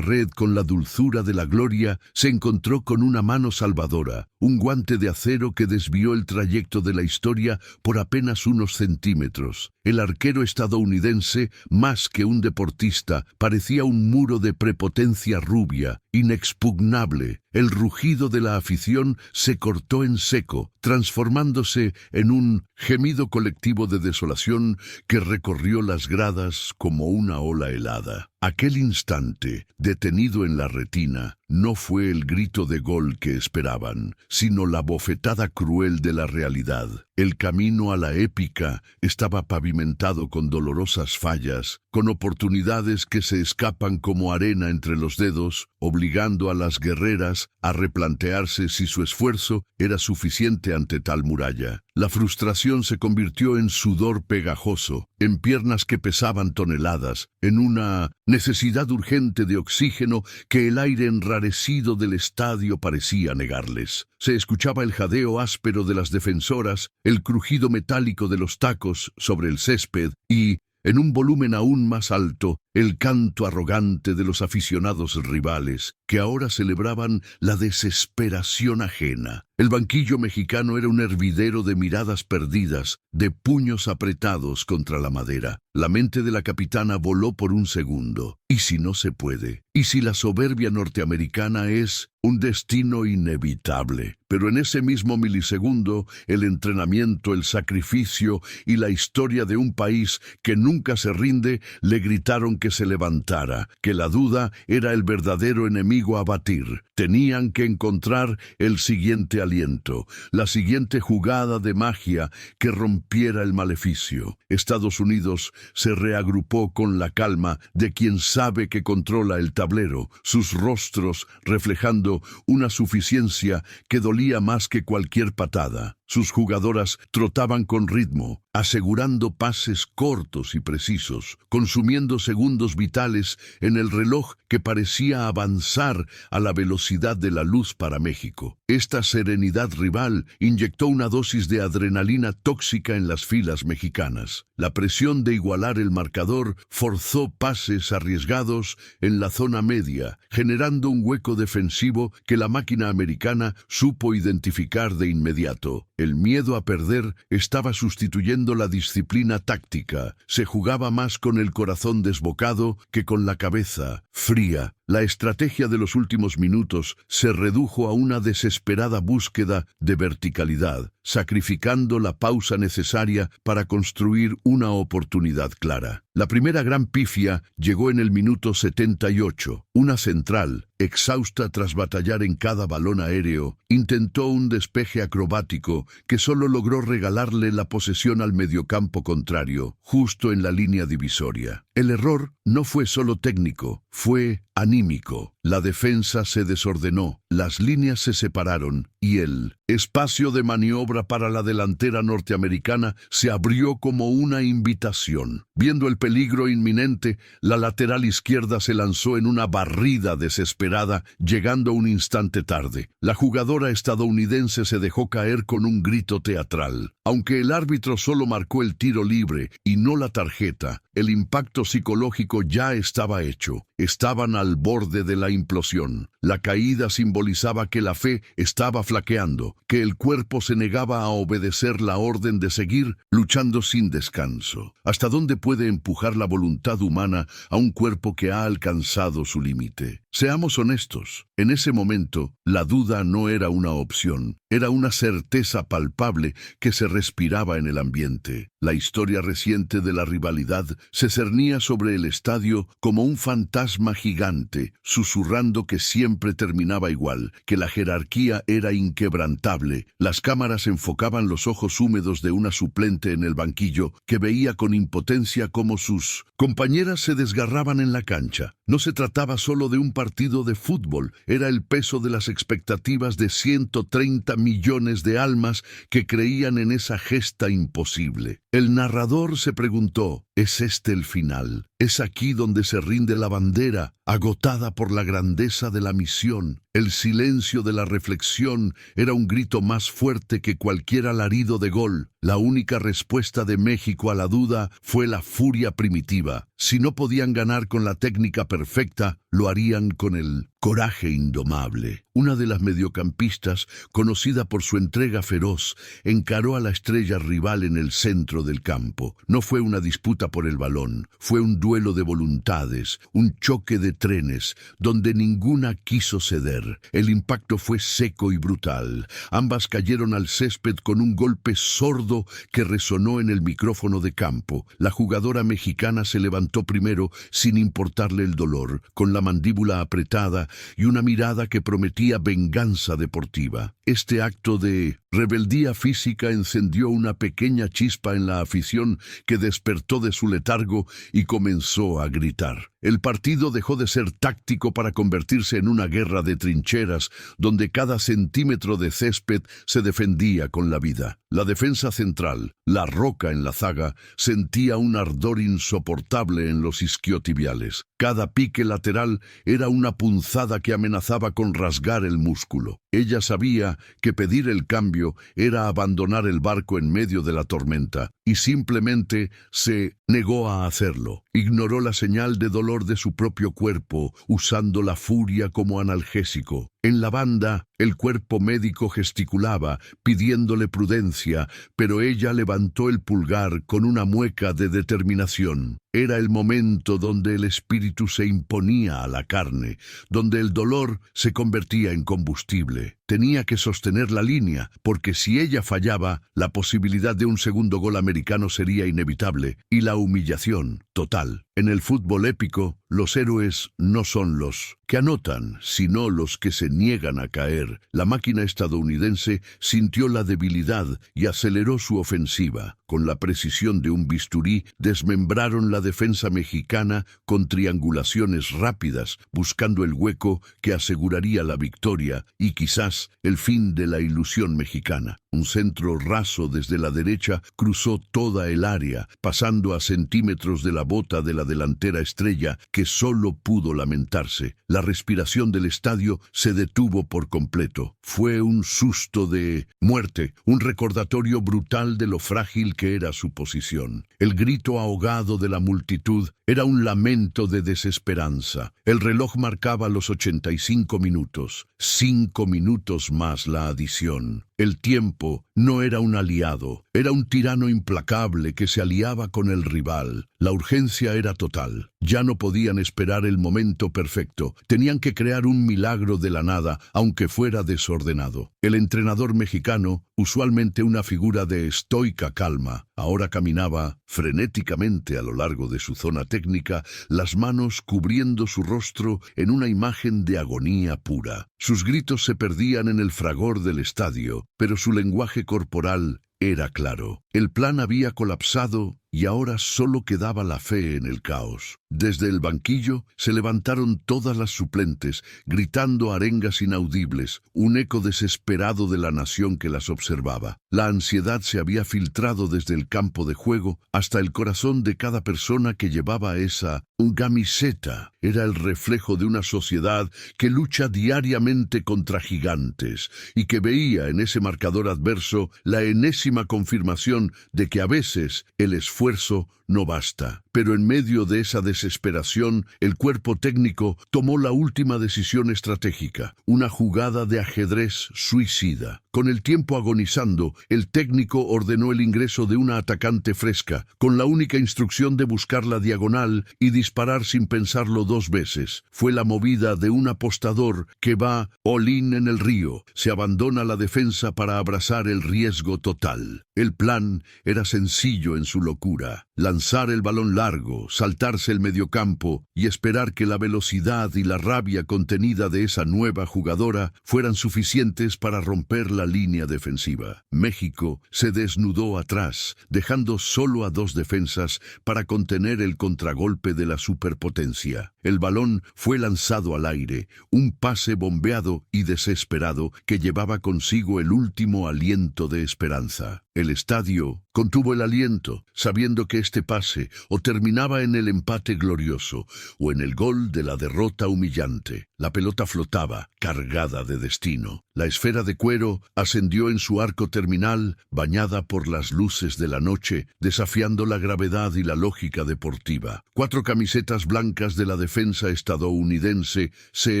red con la dulzura de la gloria, se encontró con una mano salvadora, un guante de acero que desvió el trayecto de la historia por apenas unos centímetros. El arquero estadounidense, más que un deportista, parecía un muro de prepotencia rubia, inexpugnable. El rugido de la afición se cortó en seco, transformándose en un gemido colectivo de desolación que recorrió las gradas como una ola helada. Aquel instante, detenido en la retina, no fue el grito de gol que esperaban, sino la bofetada cruel de la realidad. El camino a la épica estaba pavimentado con dolorosas fallas, con oportunidades que se escapan como arena entre los dedos, obligando a las guerreras a replantearse si su esfuerzo era suficiente ante tal muralla. La frustración se convirtió en sudor pegajoso, en piernas que pesaban toneladas, en una necesidad urgente de oxígeno que el aire enrarecido del estadio parecía negarles. Se escuchaba el jadeo áspero de las defensoras, el crujido metálico de los tacos sobre el césped y, en un volumen aún más alto, el canto arrogante de los aficionados rivales, que ahora celebraban la desesperación ajena. El banquillo mexicano era un hervidero de miradas perdidas, de puños apretados contra la madera. La mente de la capitana voló por un segundo. ¿Y si no se puede? ¿Y si la soberbia norteamericana es un destino inevitable? Pero en ese mismo milisegundo, el entrenamiento, el sacrificio y la historia de un país que nunca se rinde le gritaron que se levantara, que la duda era el verdadero enemigo a batir. Tenían que encontrar el siguiente aliento, la siguiente jugada de magia que rompiera el maleficio. Estados Unidos se reagrupó con la calma de quien sabe que controla el tablero, sus rostros reflejando una suficiencia que dolía más que cualquier patada. Sus jugadoras trotaban con ritmo, asegurando pases cortos y precisos, consumiendo segundos vitales en el reloj que parecía avanzar a la velocidad de la luz para México. Esta serenidad rival inyectó una dosis de adrenalina tóxica en las filas mexicanas. La presión de igualar el marcador forzó pases arriesgados en la zona media, generando un hueco defensivo que la máquina americana supo identificar de inmediato. El miedo a perder estaba sustituyendo la disciplina táctica. Se jugaba más con el corazón desbocado que con la cabeza fría. La estrategia de los últimos minutos se redujo a una desesperada búsqueda de verticalidad, sacrificando la pausa necesaria para construir una oportunidad clara. La primera gran pifia llegó en el minuto 78. Una central, exhausta tras batallar en cada balón aéreo, intentó un despeje acrobático que solo logró regalarle la posesión al mediocampo contrario, justo en la línea divisoria. El error no fue solo técnico, fue anímico. La defensa se desordenó, las líneas se separaron y el espacio de maniobra para la delantera norteamericana se abrió como una invitación. Viendo el peligro inminente, la lateral izquierda se lanzó en una barrida desesperada, llegando un instante tarde. La jugadora estadounidense se dejó caer con un grito teatral. Aunque el árbitro solo marcó el tiro libre y no la tarjeta, el impacto psicológico ya estaba hecho. Estaban al borde de la implosión. La caída simbolizaba que la fe estaba flaqueando, que el cuerpo se negaba a obedecer la orden de seguir luchando sin descanso. ¿Hasta dónde puede empujar la voluntad humana a un cuerpo que ha alcanzado su límite? Seamos honestos, en ese momento, la duda no era una opción, era una certeza palpable que se respiraba en el ambiente. La historia reciente de la rivalidad se cernía sobre el estadio como un fantasma gigante, susurrando que siempre terminaba igual, que la jerarquía era inquebrantable. Las cámaras enfocaban los ojos húmedos de una suplente en el banquillo, que veía con impotencia cómo sus compañeras se desgarraban en la cancha. No se trataba solo de un partido de fútbol, era el peso de las expectativas de 130 millones de almas que creían en esa gesta imposible. El narrador se preguntó, ¿es este el final? ¿Es aquí donde se rinde la bandera, agotada por la grandeza de la misión? El silencio de la reflexión era un grito más fuerte que cualquier alarido de gol. La única respuesta de México a la duda fue la furia primitiva. Si no podían ganar con la técnica perfecta, lo harían con el coraje indomable. Una de las mediocampistas, conocida por su entrega feroz, encaró a la estrella rival en el centro del campo. No fue una disputa por el balón, fue un duelo de voluntades, un choque de trenes, donde ninguna quiso ceder. El impacto fue seco y brutal. Ambas cayeron al césped con un golpe sordo que resonó en el micrófono de campo. La jugadora mexicana se levantó primero sin importarle el dolor, con la mandíbula apretada y una mirada que prometía venganza deportiva. Este acto de rebeldía física encendió una pequeña chispa en la afición que despertó de su letargo y comenzó a gritar. El partido dejó de ser táctico para convertirse en una guerra de trincheras, donde cada centímetro de césped se defendía con la vida. La defensa central, la roca en la zaga, sentía un ardor insoportable en los isquiotibiales. Cada pique lateral era una punzada que amenazaba con rasgar el músculo. Ella sabía que pedir el cambio era abandonar el barco en medio de la tormenta, y simplemente se negó a hacerlo. Ignoró la señal de dolor de su propio cuerpo, usando la furia como analgésico. En la banda, el cuerpo médico gesticulaba, pidiéndole prudencia, pero ella levantó el pulgar con una mueca de determinación. Era el momento donde el espíritu se imponía a la carne, donde el dolor se convertía en combustible. Tenía que sostener la línea, porque si ella fallaba, la posibilidad de un segundo gol americano sería inevitable, y la humillación total. En el fútbol épico, los héroes no son los que anotan, sino los que se niegan a caer. La máquina estadounidense sintió la debilidad y aceleró su ofensiva. Con la precisión de un bisturí, desmembraron la defensa mexicana con triangulaciones rápidas, buscando el hueco que aseguraría la victoria y quizás el fin de la ilusión mexicana. Un centro raso desde la derecha cruzó toda el área, pasando a centímetros de la bota de la delantera estrella, que solo pudo lamentarse. La respiración del estadio se detuvo por completo. Fue un susto de muerte, un recordatorio brutal de lo frágil que era su posición. El grito ahogado de la multitud era un lamento de desesperanza. El reloj marcaba los 85 minutos. 5 minutos más la adición. El tiempo no era un aliado, era un tirano implacable que se aliaba con el rival. La urgencia era total. Ya no podían esperar el momento perfecto. Tenían que crear un milagro de la nada, aunque fuera desordenado. El entrenador mexicano, usualmente una figura de estoica calma, ahora caminaba frenéticamente a lo largo de su zona técnica, las manos cubriendo su rostro en una imagen de agonía pura. Sus gritos se perdían en el fragor del estadio, pero su lenguaje corporal era claro. El plan había colapsado y ahora solo quedaba la fe en el caos. Desde el banquillo se levantaron todas las suplentes, gritando arengas inaudibles, un eco desesperado de la nación que las observaba. La ansiedad se había filtrado desde el campo de juego hasta el corazón de cada persona que llevaba esa camiseta. Era el reflejo de una sociedad que lucha diariamente contra gigantes y que veía en ese marcador adverso la enésima confirmación de que a veces el esfuerzo no basta. Pero en medio de esa desesperación, el cuerpo técnico tomó la última decisión estratégica, una jugada de ajedrez suicida. Con el tiempo agonizando, el técnico ordenó el ingreso de una atacante fresca, con la única instrucción de buscar la diagonal y disparar sin pensarlo 2 veces. Fue la movida de un apostador que va all-in en el río. Se abandona la defensa para abrazar el riesgo total. El plan era sencillo en su locura: lanzar el balón largo, saltarse el mediocampo y esperar que la velocidad y la rabia contenida de esa nueva jugadora fueran suficientes para romper la línea defensiva. México se desnudó atrás, dejando solo a 2 defensas para contener el contragolpe de la superpotencia. El balón fue lanzado al aire, un pase bombeado y desesperado que llevaba consigo el último aliento de esperanza. El estadio contuvo el aliento, sabiendo que este pase o terminaba en el empate glorioso o en el gol de la derrota humillante. La pelota flotaba, cargada de destino. La esfera de cuero ascendió en su arco terminal, bañada por las luces de la noche, desafiando la gravedad y la lógica deportiva. 4 camisetas blancas de la defensa estadounidense se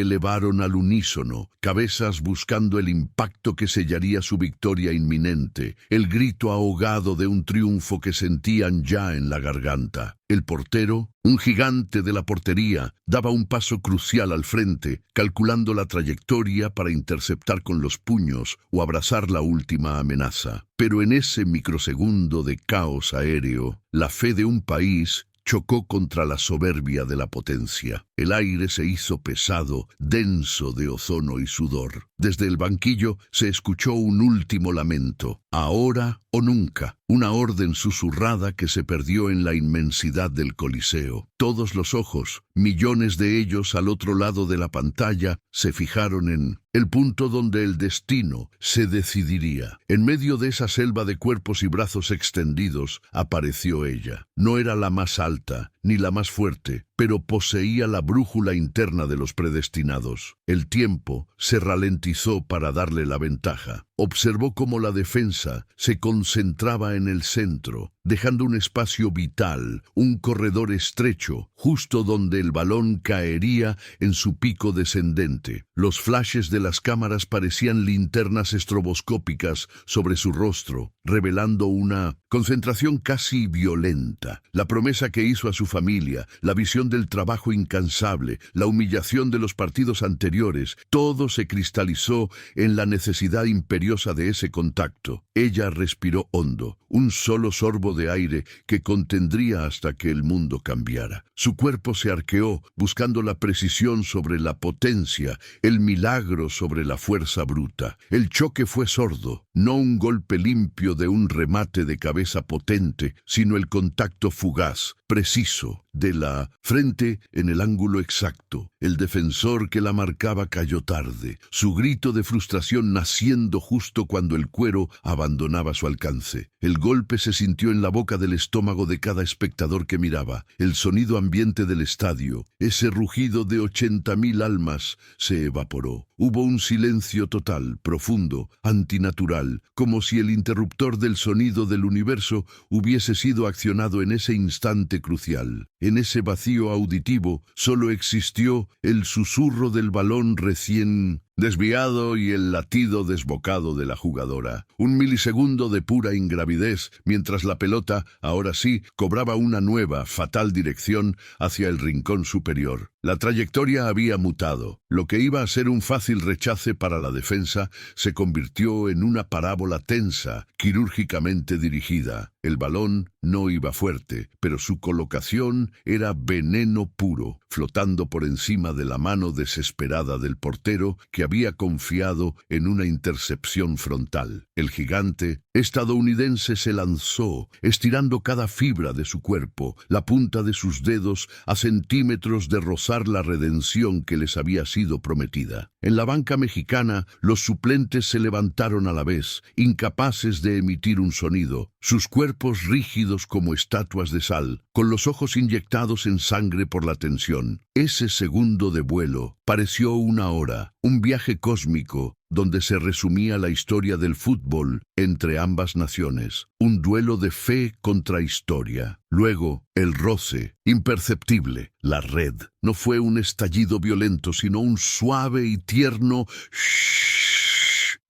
elevaron al unísono, cabezas buscando el impacto que sellaría su victoria inminente, el grito ahogado de un triunfo que sentían ya en la garganta. El portero, un gigante de la portería, daba un paso crucial al frente, calculando la trayectoria para interceptar con los puños o abrazar la última amenaza. Pero en ese microsegundo de caos aéreo, la fe de un país chocó contra la soberbia de la potencia. El aire se hizo pesado, denso de ozono y sudor. Desde el banquillo se escuchó un último lamento: ahora o nunca. Una orden susurrada que se perdió en la inmensidad del Coliseo. Todos los ojos, millones de ellos al otro lado de la pantalla, se fijaron en el punto donde el destino se decidiría. En medio de esa selva de cuerpos y brazos extendidos, apareció ella. No era la más alta, ni la más fuerte, pero poseía la brújula interna de los predestinados. El tiempo se ralentizó para darle la ventaja. Observó cómo la defensa se concentraba en el centro, dejando un espacio vital, un corredor estrecho, justo donde el balón caería en su pico descendente. Los flashes de las cámaras parecían linternas estroboscópicas sobre su rostro, revelando una concentración casi violenta. La promesa que hizo a su familia, la visión del trabajo incansable, la humillación de los partidos anteriores, todo se cristalizó en la necesidad imperiosa de ese contacto. Ella respiró hondo, un solo sorbo de aire que contendría hasta que el mundo cambiara. Su cuerpo se arqueó, buscando la precisión sobre la potencia, el milagro sobre la fuerza bruta. El choque fue sordo, no un golpe limpio de un remate de cabeza potente, sino el contacto fugaz, preciso, de la frente en el ángulo exacto. El defensor que la marcaba cayó tarde, su grito de frustración naciendo justo cuando el cuero abandonaba su alcance. El golpe se sintió en la boca del estómago de cada espectador que miraba. El sonido ambiente del estadio, ese rugido de 80.000 almas, se evaporó. Hubo un silencio total, profundo, antinatural, como si el interruptor del sonido del universo hubiese sido accionado en ese instante crucial. En ese vacío auditivo solo existió el susurro del balón recién desviado y el latido desbocado de la jugadora. Un milisegundo de pura ingravidez, mientras la pelota, ahora sí, cobraba una nueva, fatal dirección hacia el rincón superior. La trayectoria había mutado. Lo que iba a ser un fácil rechace para la defensa se convirtió en una parábola tensa, quirúrgicamente dirigida. El balón no iba fuerte, pero su colocación era veneno puro, flotando por encima de la mano desesperada del portero que había confiado en una intercepción frontal. El gigante estadounidense se lanzó, estirando cada fibra de su cuerpo, la punta de sus dedos a centímetros de rozar la redención que les había sido prometida. En la banca mexicana, los suplentes se levantaron a la vez, incapaces de emitir un sonido. sus cuerpos rígidos como estatuas de sal, con los ojos inyectados en sangre por la tensión. Ese segundo de vuelo pareció una hora, un viaje cósmico, donde se resumía la historia del fútbol entre ambas naciones, un duelo de fe contra historia. Luego, el roce, imperceptible. La red no fue un estallido violento, sino un suave y tierno shhh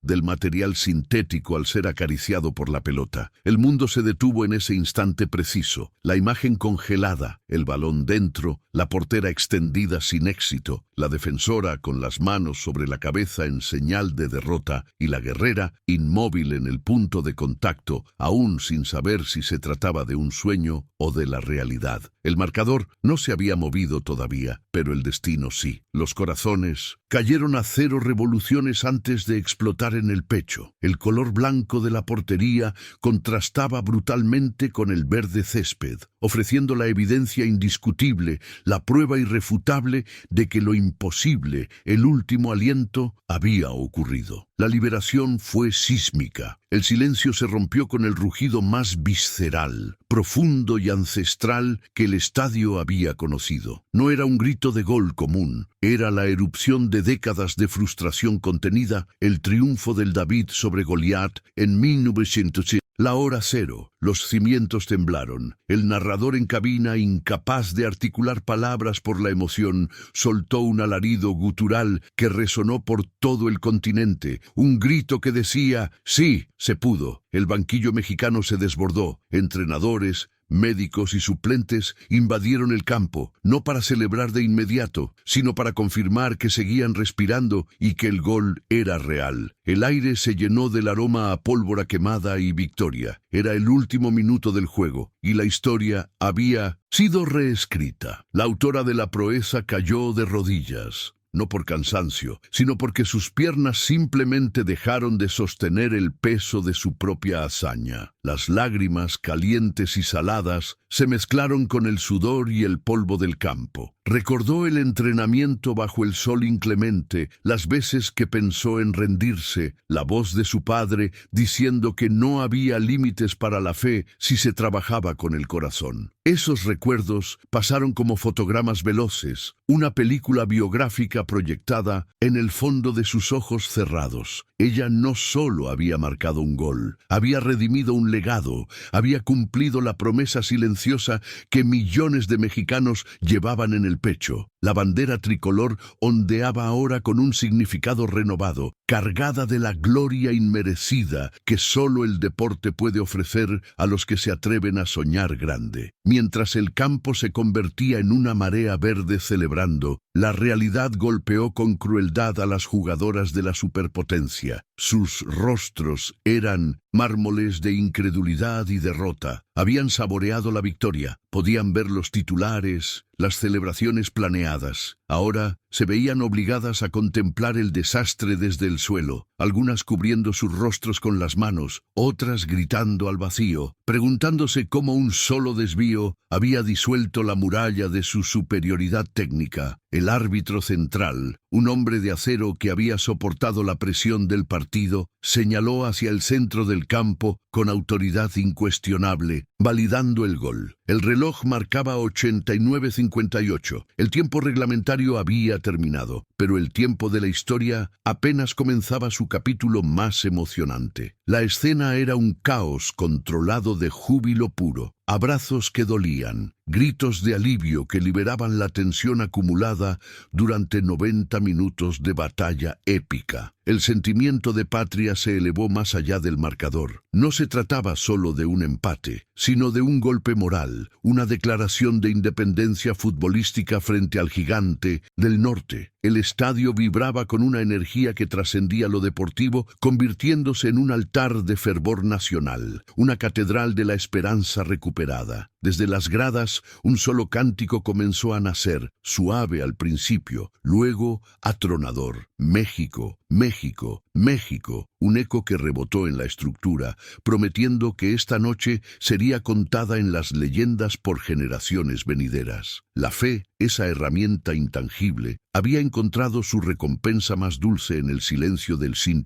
del material sintético al ser acariciado por la pelota. El mundo se detuvo en ese instante preciso, la imagen congelada, el balón dentro, la portera extendida sin éxito, la defensora con las manos sobre la cabeza en señal de derrota y la guerrera inmóvil en el punto de contacto, aún sin saber si se trataba de un sueño o de la realidad. El marcador no se había movido todavía, pero el destino sí. Los corazones cayeron a 0 revoluciones antes de explotar en el pecho. El color blanco de la portería contrastaba brutalmente con el verde césped, ofreciendo la evidencia indiscutible, la prueba irrefutable de que lo imposible, el último aliento, había ocurrido. La liberación fue sísmica. El silencio se rompió con el rugido más visceral, profundo y ancestral que el estadio había conocido. No era un grito de gol común, era la erupción de décadas de frustración contenida, el triunfo del David sobre Goliat en 1900. La hora cero, los cimientos temblaron. El narrador en cabina, incapaz de articular palabras por la emoción, soltó un alarido gutural que resonó por todo el continente, un grito que decía, sí, se pudo. El banquillo mexicano se desbordó. Entrenadores, médicos y suplentes invadieron el campo, no para celebrar de inmediato, sino para confirmar que seguían respirando y que el gol era real. El aire se llenó del aroma a pólvora quemada y victoria. Era el último minuto del juego, y la historia había sido reescrita. La autora de la proeza cayó de rodillas. No por cansancio, sino porque sus piernas simplemente dejaron de sostener el peso de su propia hazaña. Las lágrimas, calientes y saladas, se mezclaron con el sudor y el polvo del campo. Recordó el entrenamiento bajo el sol inclemente, las veces que pensó en rendirse, la voz de su padre diciendo que no había límites para la fe si se trabajaba con el corazón. Esos recuerdos pasaron como fotogramas veloces, una película biográfica proyectada en el fondo de sus ojos cerrados. Ella no solo había marcado un gol, había redimido un legado, había cumplido la promesa silenciosa que millones de mexicanos llevaban en el pecho. La bandera tricolor ondeaba ahora con un significado renovado, cargada de la gloria inmerecida que solo el deporte puede ofrecer a los que se atreven a soñar grande. Mientras el campo se convertía en una marea verde celebrando, la realidad golpeó con crueldad a las jugadoras de la superpotencia. Sus rostros eran mármoles de incredulidad y derrota. Habían saboreado la victoria, podían ver los titulares, las celebraciones planeadas. Ahora se veían obligadas a contemplar el desastre desde el suelo, algunas cubriendo sus rostros con las manos, otras gritando al vacío, preguntándose cómo un solo desvío había disuelto la muralla de su superioridad técnica. El árbitro central, un hombre de acero que había soportado la presión del partido, señaló hacia el centro del campo con autoridad incuestionable, validando el gol. El reloj marcaba 89:58. El tiempo reglamentario había terminado, pero el tiempo de la historia apenas comenzaba su capítulo más emocionante. La escena era un caos controlado de júbilo puro. Abrazos que dolían, gritos de alivio que liberaban la tensión acumulada durante 90 minutos de batalla épica. El sentimiento de patria se elevó más allá del marcador. No se trataba solo de un empate, sino de un golpe moral, una declaración de independencia futbolística frente al gigante del norte. El estadio vibraba con una energía que trascendía lo deportivo, convirtiéndose en un altar de fervor nacional, una catedral de la esperanza recuperada. Desde las gradas, un solo cántico comenzó a nacer, suave al principio, luego atronador. México, México, México, un eco que rebotó en la estructura, prometiendo que esta noche sería contada en las leyendas por generaciones venideras. La fe, esa herramienta intangible, había encontrado su recompensa más dulce en el silencio del 100.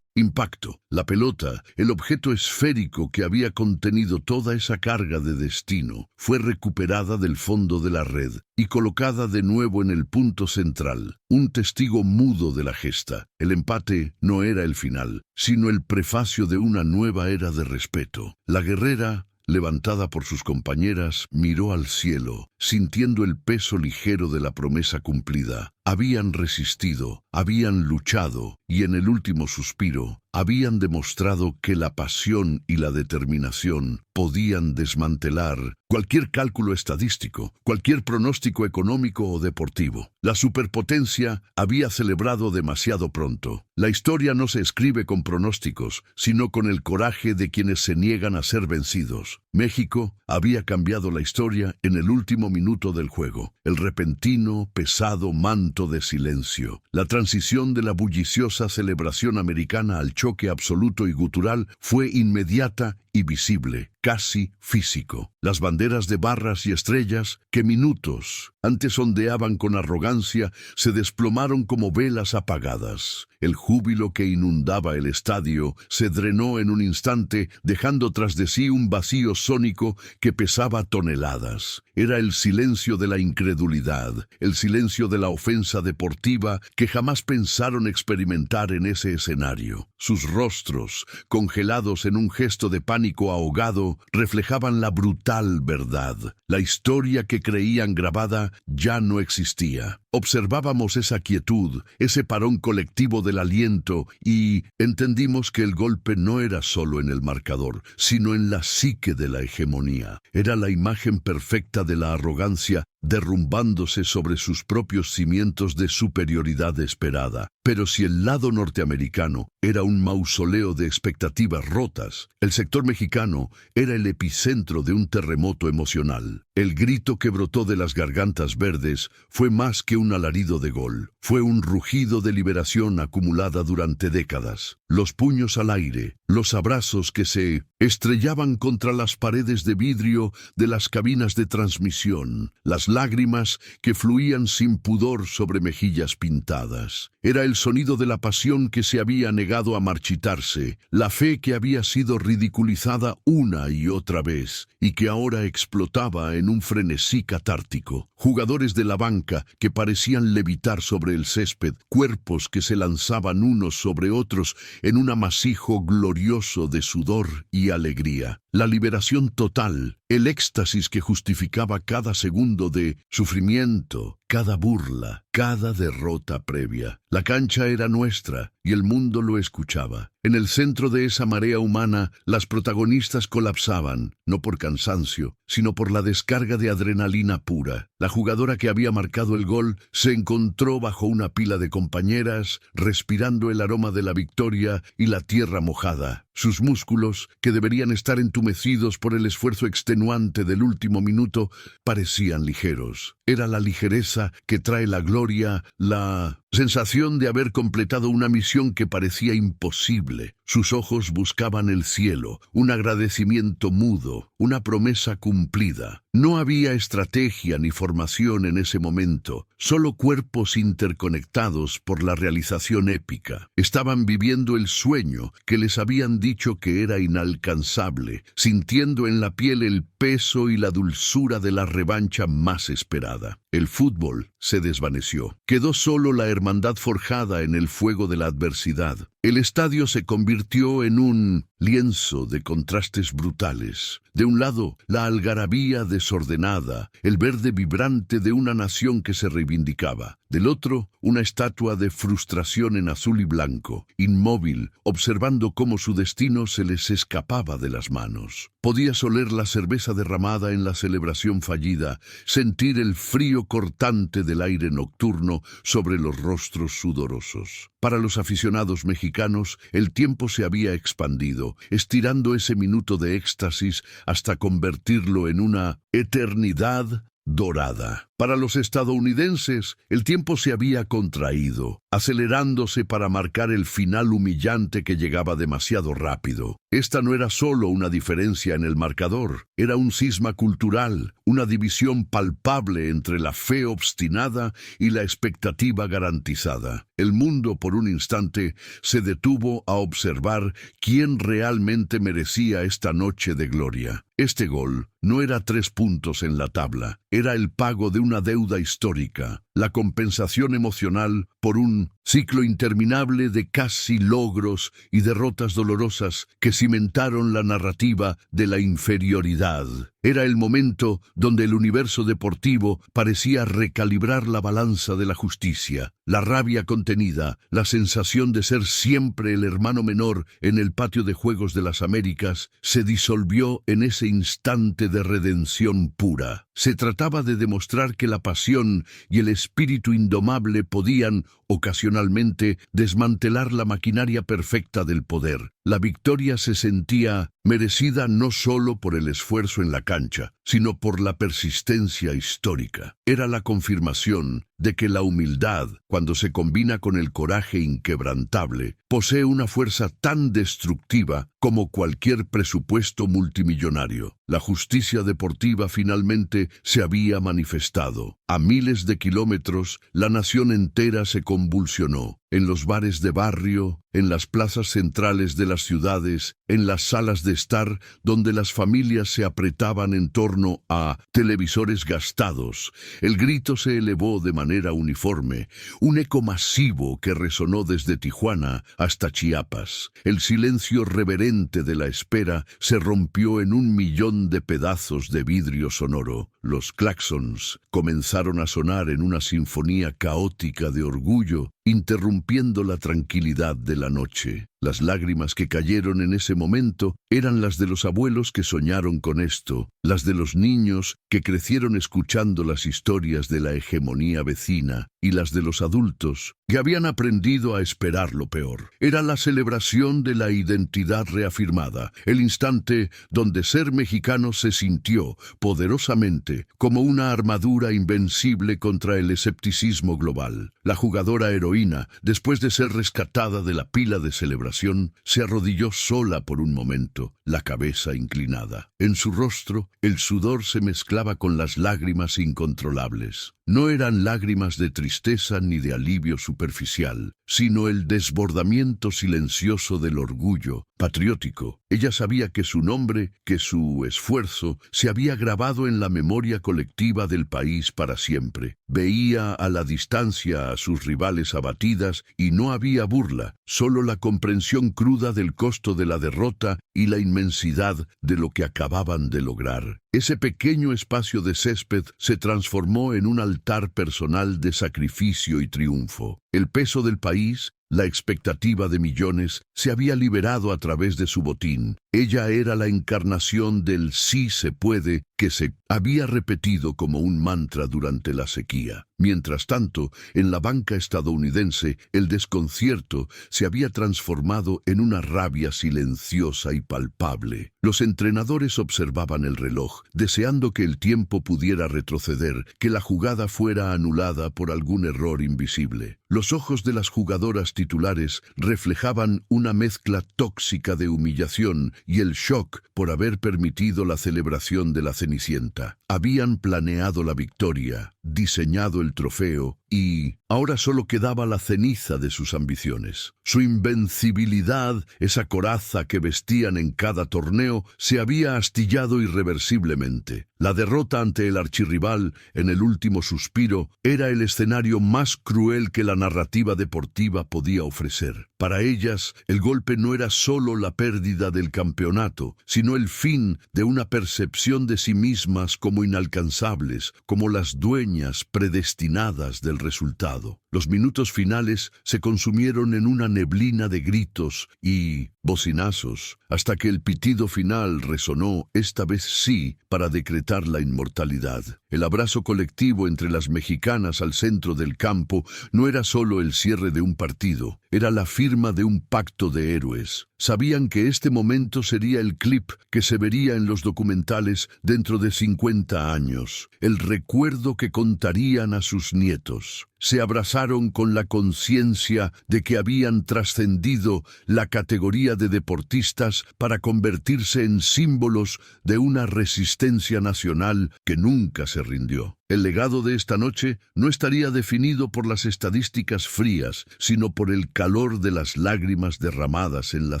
Impacto. La pelota, el objeto esférico que había contenido toda esa carga de destino, fue recuperada del fondo de la red y colocada de nuevo en el punto central, un testigo mudo de la gesta. El empate no era el final, sino el prefacio de una nueva era de respeto. La guerrera, levantada por sus compañeras, miró al cielo, sintiendo el peso ligero de la promesa cumplida. Habían resistido, habían luchado, y en el último suspiro, habían demostrado que la pasión y la determinación podían desmantelar cualquier cálculo estadístico, cualquier pronóstico económico o deportivo. La superpotencia había celebrado demasiado pronto. La historia no se escribe con pronósticos, sino con el coraje de quienes se niegan a ser vencidos. México había cambiado la historia en el último minuto del juego. El repentino, pesado manto de silencio. La transición de la bulliciosa celebración americana al choque absoluto y gutural fue inmediata y visible, casi físico. Las banderas de barras y estrellas, que minutos antes ondeaban con arrogancia, se desplomaron como velas apagadas. El júbilo que inundaba el estadio se drenó en un instante, dejando tras de sí un vacío sónico que pesaba toneladas. Era el silencio de la incredulidad, el silencio de la ofensa deportiva que jamás pensaron experimentar en ese escenario. Sus rostros, congelados en un gesto de pánico ahogado, reflejaban la brutal verdad. La historia que creían grabada ya no existía. Observábamos esa quietud, ese parón colectivo del aliento, y entendimos que el golpe no era solo en el marcador, sino en la psique de la hegemonía. Era la imagen perfecta de la arrogancia derrumbándose sobre sus propios cimientos de superioridad esperada. Pero si el lado norteamericano era un mausoleo de expectativas rotas, el sector mexicano era el epicentro de un terremoto emocional. El grito que brotó de las gargantas verdes fue más que un alarido de gol. Fue un rugido de liberación acumulada durante décadas. Los puños al aire, los abrazos que se estrellaban contra las paredes de vidrio de las cabinas de transmisión, las lágrimas que fluían sin pudor sobre mejillas pintadas. Era el sonido de la pasión que se había negado a marchitarse, la fe que había sido ridiculizada una y otra vez y que ahora explotaba en un frenesí catártico. Jugadores de la banca que parecían levitar sobre el césped, cuerpos que se lanzaban unos sobre otros en un amasijo glorioso de sudor y alegría. La liberación total, el éxtasis que justificaba cada segundo de sufrimiento, cada burla, cada derrota previa. La cancha era nuestra y el mundo lo escuchaba. En el centro de esa marea humana, las protagonistas colapsaban, no por cansancio, sino por la descarga de adrenalina pura. La jugadora que había marcado el gol se encontró bajo una pila de compañeras, respirando el aroma de la victoria y la tierra mojada. Sus músculos, que deberían estar entumecidos por el esfuerzo extenuante del último minuto, parecían ligeros. Era la ligereza que trae la gloria, la sensación de haber completado una misión que parecía imposible. Sus ojos buscaban el cielo, un agradecimiento mudo, una promesa cumplida. No había estrategia ni formación en ese momento, solo cuerpos interconectados por la realización épica. Estaban viviendo el sueño que les habían dicho que era inalcanzable, sintiendo en la piel el peso y la dulzura de la revancha más esperada. El fútbol se desvaneció. Quedó solo la hermandad forjada en el fuego de la adversidad. El estadio se convirtió en un lienzo de contrastes brutales. De un lado, la algarabía desordenada, el verde vibrante de una nación que se reivindicaba. Del otro, una estatua de frustración en azul y blanco, inmóvil, observando cómo su destino se les escapaba de las manos. Podías oler la cerveza derramada en la celebración fallida, sentir el frío cortante del aire nocturno sobre los rostros sudorosos. Para los aficionados mexicanos, el tiempo se había expandido, estirando ese minuto de éxtasis hasta convertirlo en una eternidad dorada. Para los estadounidenses, el tiempo se había contraído, acelerándose para marcar el final humillante que llegaba demasiado rápido. Esta no era solo una diferencia en el marcador, era un cisma cultural, una división palpable entre la fe obstinada y la expectativa garantizada. El mundo por un instante se detuvo a observar quién realmente merecía esta noche de gloria. Este gol no era 3 puntos en la tabla, era el pago de una deuda histórica, la compensación emocional por un ciclo interminable de casi logros y derrotas dolorosas que cimentaron la narrativa de la inferioridad. Era el momento donde el universo deportivo parecía recalibrar la balanza de la justicia. La rabia contenida, la sensación de ser siempre el hermano menor en el patio de juegos de las Américas, se disolvió en ese instante de redención pura. Se trataba de demostrar que la pasión y el espíritu indomable podían, ocasionalmente, desmantelar la maquinaria perfecta del poder. La victoria se sentía merecida no solo por el esfuerzo en la cancha, sino por la persistencia histórica. Era la confirmación de que la humildad, cuando se combina con el coraje inquebrantable, posee una fuerza tan destructiva como cualquier presupuesto multimillonario. La justicia deportiva finalmente se había manifestado. A miles de kilómetros, la nación entera se convulsionó. En los bares de barrio, en las plazas centrales de las ciudades, en las salas de estar donde las familias se apretaban en torno a televisores gastados, el grito se elevó de manera uniforme, un eco masivo que resonó desde Tijuana hasta Chiapas. El silencio reverente de la espera se rompió en 1.000.000 de pedazos de vidrio sonoro. Los claxons comenzaron a sonar en una sinfonía caótica de orgullo, interrumpiendo la tranquilidad de la noche. Las lágrimas que cayeron en ese momento eran las de los abuelos que soñaron con esto, las de los niños que crecieron escuchando las historias de la hegemonía vecina y las de los adultos que habían aprendido a esperar lo peor. Era la celebración de la identidad reafirmada, el instante donde ser mexicano se sintió poderosamente como una armadura invencible contra el escepticismo global. La jugadora heroína, después de ser rescatada de la pila de celebración, se arrodilló sola por un momento, la cabeza inclinada. En su rostro, el sudor se mezclaba con las lágrimas incontrolables. No eran lágrimas de tristeza ni de alivio superficial, sino el desbordamiento silencioso del orgullo patriótico. Ella sabía que su nombre, que su esfuerzo, se había grabado en la memoria colectiva del país para siempre. Veía a la distancia a sus rivales abatidas y no había burla, solo la comprensión cruda del costo de la derrota y la inmensidad de lo que acababan de lograr. Ese pequeño espacio de césped se transformó en un altar personal de sacrificio y triunfo. El peso del país, la expectativa de millones, se había liberado a través de su botín. Ella era la encarnación del sí se puede que se había repetido como un mantra durante la sequía. Mientras tanto, en la banca estadounidense, el desconcierto se había transformado en una rabia silenciosa y palpable. Los entrenadores observaban el reloj, deseando que el tiempo pudiera retroceder, que la jugada fuera anulada por algún error invisible. Los ojos de las jugadoras titulares reflejaban una mezcla tóxica de humillación y el shock por haber permitido la celebración de la Cenicienta. Habían planeado la victoria, diseñado el trofeo y ahora solo quedaba la ceniza de sus ambiciones. Su invencibilidad, esa coraza que vestían en cada torneo, se había astillado irreversiblemente. La derrota ante el archirrival, en el último suspiro, era el escenario más cruel que la narrativa deportiva podía ofrecer. Para ellas, el golpe no era solo la pérdida del campeonato, sino el fin de una percepción de sí mismas como inalcanzables, como las dueñas predestinadas del resultado. Los minutos finales se consumieron en una neblina de gritos y bocinazos, hasta que el pitido final resonó, esta vez sí, para decretar la inmortalidad. El abrazo colectivo entre las mexicanas al centro del campo no era solo el cierre de un partido, era la firma de un pacto de héroes. Sabían que este momento sería el clip que se vería en los documentales dentro de 50 años, el recuerdo que contarían a sus nietos. se abrazaron con la conciencia de que habían trascendido la categoría de deportistas para convertirse en símbolos de una resistencia nacional que nunca se rindió. El legado de esta noche no estaría definido por las estadísticas frías, sino por el calor de las lágrimas derramadas en la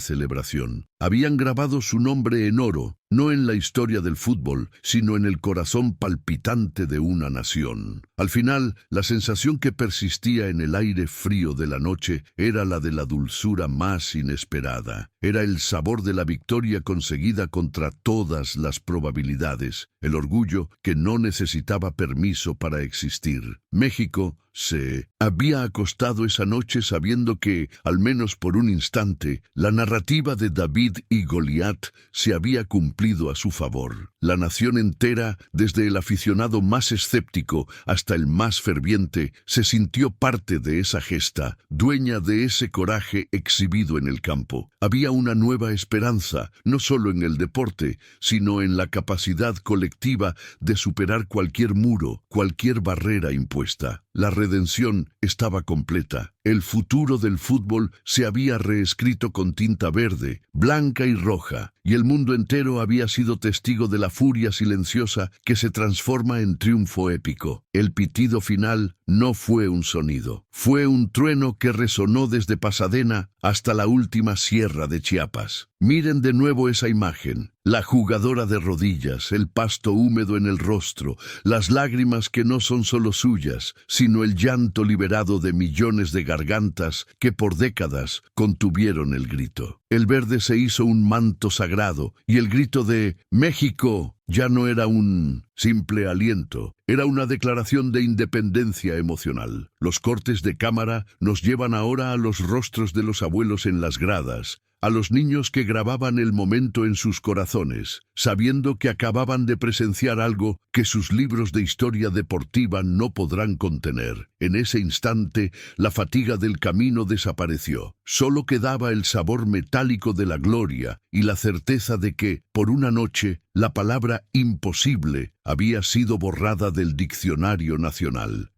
celebración. Habían grabado su nombre en oro, no en la historia del fútbol, sino en el corazón palpitante de una nación. Al final, la sensación que persistía en el aire frío de la noche era la de la dulzura más inesperada. Era el sabor de la victoria conseguida contra todas las probabilidades, el orgullo que no necesitaba permiso para existir. México se había acostado esa noche sabiendo que, al menos por un instante, la narrativa de David y Goliat se había cumplido a su favor. La nación entera, desde el aficionado más escéptico hasta el más ferviente, se sintió parte de esa gesta, dueña de ese coraje exhibido en el campo. Había una nueva esperanza, no solo en el deporte, sino en la capacidad colectiva de superar cualquier muro, cualquier barrera impuesta. La redención estaba completa. El futuro del fútbol se había reescrito con tinta verde, blanca y roja, y el mundo entero había sido testigo de la furia silenciosa que se transforma en triunfo épico. El pitido final no fue un sonido, fue un trueno que resonó desde Pasadena hasta la última sierra de Chiapas. Miren de nuevo esa imagen, la jugadora de rodillas, el pasto húmedo en el rostro, las lágrimas que no son solo suyas, sino el llanto liberado de millones de gargantas que por décadas contuvieron el grito. El verde se hizo un manto sagrado y el grito de «México» ya no era un simple aliento, era una declaración de independencia emocional. Los cortes de cámara nos llevan ahora a los rostros de los abuelos en las gradas, a los niños que grababan el momento en sus corazones, sabiendo que acababan de presenciar algo que sus libros de historia deportiva no podrán contener. En ese instante, la fatiga del camino desapareció. Solo quedaba el sabor metálico de la gloria y la certeza de que, por una noche, la palabra imposible había sido borrada del diccionario nacional.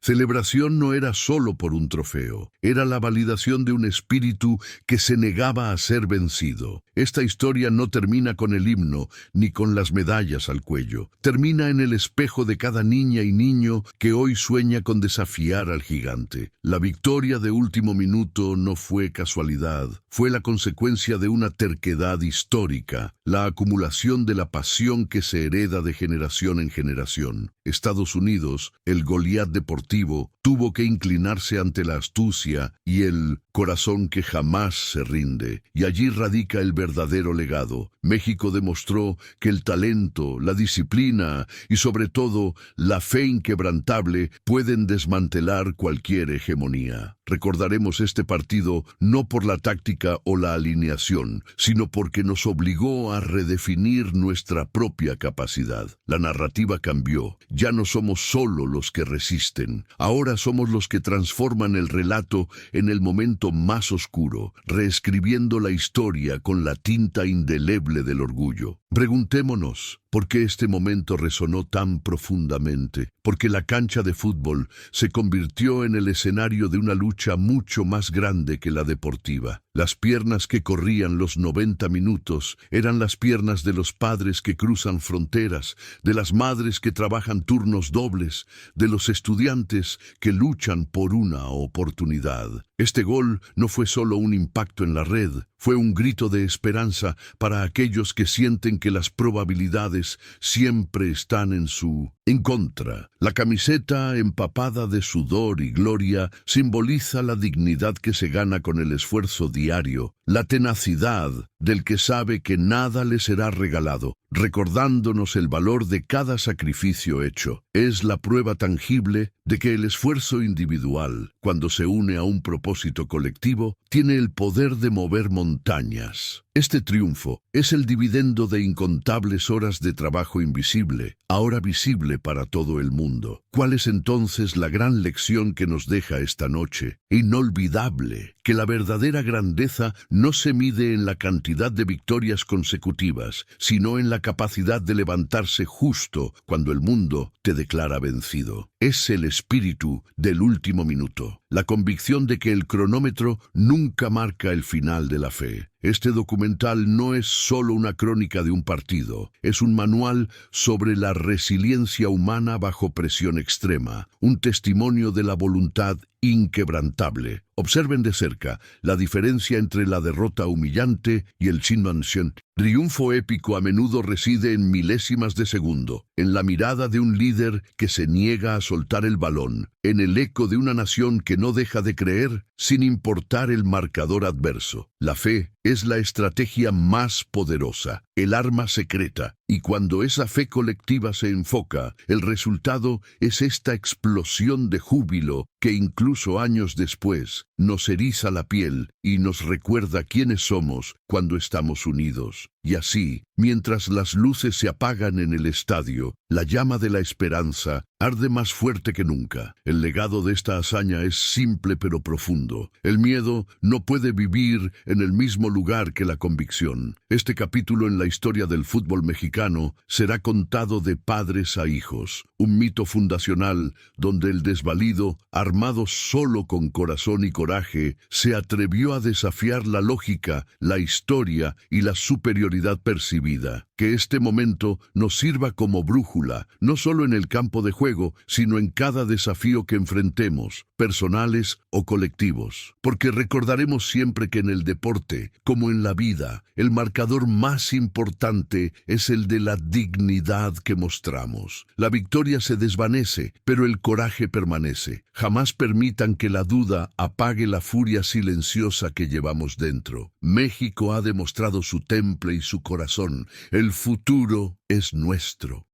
Celebración no era solo por un trofeo, era la validación de un espíritu que se negaba a ser vencido. Esta historia no termina con el himno ni con las medallas al cuello. Termina en el espejo de cada niña y niño que hoy sueña con desafiar al gigante. La victoria de último minuto no fue casualidad, fue la consecuencia de una terquedad histórica, la acumulación de la pasión que se hereda de generación en generación. Estados Unidos, el Goliat deportivo, tuvo que inclinarse ante la astucia y el corazón que jamás se rinde, y allí radica el verdadero legado. México demostró que el talento, la disciplina y sobre todo la fe inquebrantable pueden desmantelar cualquier hegemonía. Recordaremos este partido no por la táctica o la alineación, sino porque nos obligó a redefinir nuestra propia capacidad. La narrativa cambió. Ya no somos solo los que resisten. Ahora somos los que transforman el relato en el momento más oscuro, reescribiendo la historia con la tinta indeleble del orgullo. Preguntémonos, ¿por qué este momento resonó tan profundamente? Porque la cancha de fútbol se convirtió en el escenario de una lucha mucho más grande que la deportiva. Las piernas que corrían los 90 minutos eran las piernas de los padres que cruzan fronteras, de las madres que trabajan turnos dobles, de los estudiantes que luchan por una oportunidad. Este gol no fue solo un impacto en la red, fue un grito de esperanza para aquellos que sienten que las probabilidades siempre están en contra. La camiseta empapada de sudor y gloria simboliza la dignidad que se gana con el esfuerzo diario, la tenacidad del que sabe que nada le será regalado, recordándonos el valor de cada sacrificio hecho. Es la prueba tangible de que el esfuerzo individual, cuando se une a un propósito colectivo, tiene el poder de mover montañas. Este triunfo es el dividendo de incontables horas de trabajo invisible, ahora visible para todo el mundo. ¿Cuál es entonces la gran lección que nos deja esta noche? Inolvidable, que la verdadera grandeza no se mide en la cantidad de victorias consecutivas, sino en la capacidad de levantarse justo cuando el mundo te declara vencido. Es el espíritu del último minuto, la convicción de que el cronómetro nunca marca el final de la fe. Este documental no es solo una crónica de un partido, es un manual sobre la resiliencia humana bajo presión extrema, un testimonio de la voluntad inquebrantable. Observen de cerca la diferencia entre la derrota humillante y el Shinmanshin. Triunfo épico a menudo reside en milésimas de segundo, en la mirada de un líder que se niega a soltar el balón, en el eco de una nación que no deja de creer sin importar el marcador adverso. La fe es la estrategia más poderosa, el arma secreta, y cuando esa fe colectiva se enfoca, el resultado es esta explosión de júbilo que incluso años después nos eriza la piel y nos recuerda quiénes somos cuando estamos unidos. Y así, mientras las luces se apagan en el estadio, la llama de la esperanza arde más fuerte que nunca. El legado de esta hazaña es simple pero profundo. El miedo no puede vivir en el mismo lugar que la convicción. Este capítulo en la historia del fútbol mexicano será contado de padres a hijos, un mito fundacional donde el desvalido, armado solo con corazón y coraje, se atrevió a desafiar la lógica, la historia y la superioridad percibida. Que este momento nos sirva como brújula, no solo en el campo de juego, sino en cada desafío que enfrentemos, personales o colectivos. Porque recordaremos siempre que en el deporte, como en la vida, el marcador más importante es el de la dignidad que mostramos. La victoria se desvanece, pero el coraje permanece. Jamás permitan que la duda apague la furia silenciosa que llevamos dentro. México ha demostrado su temple y su corazón. El futuro es nuestro.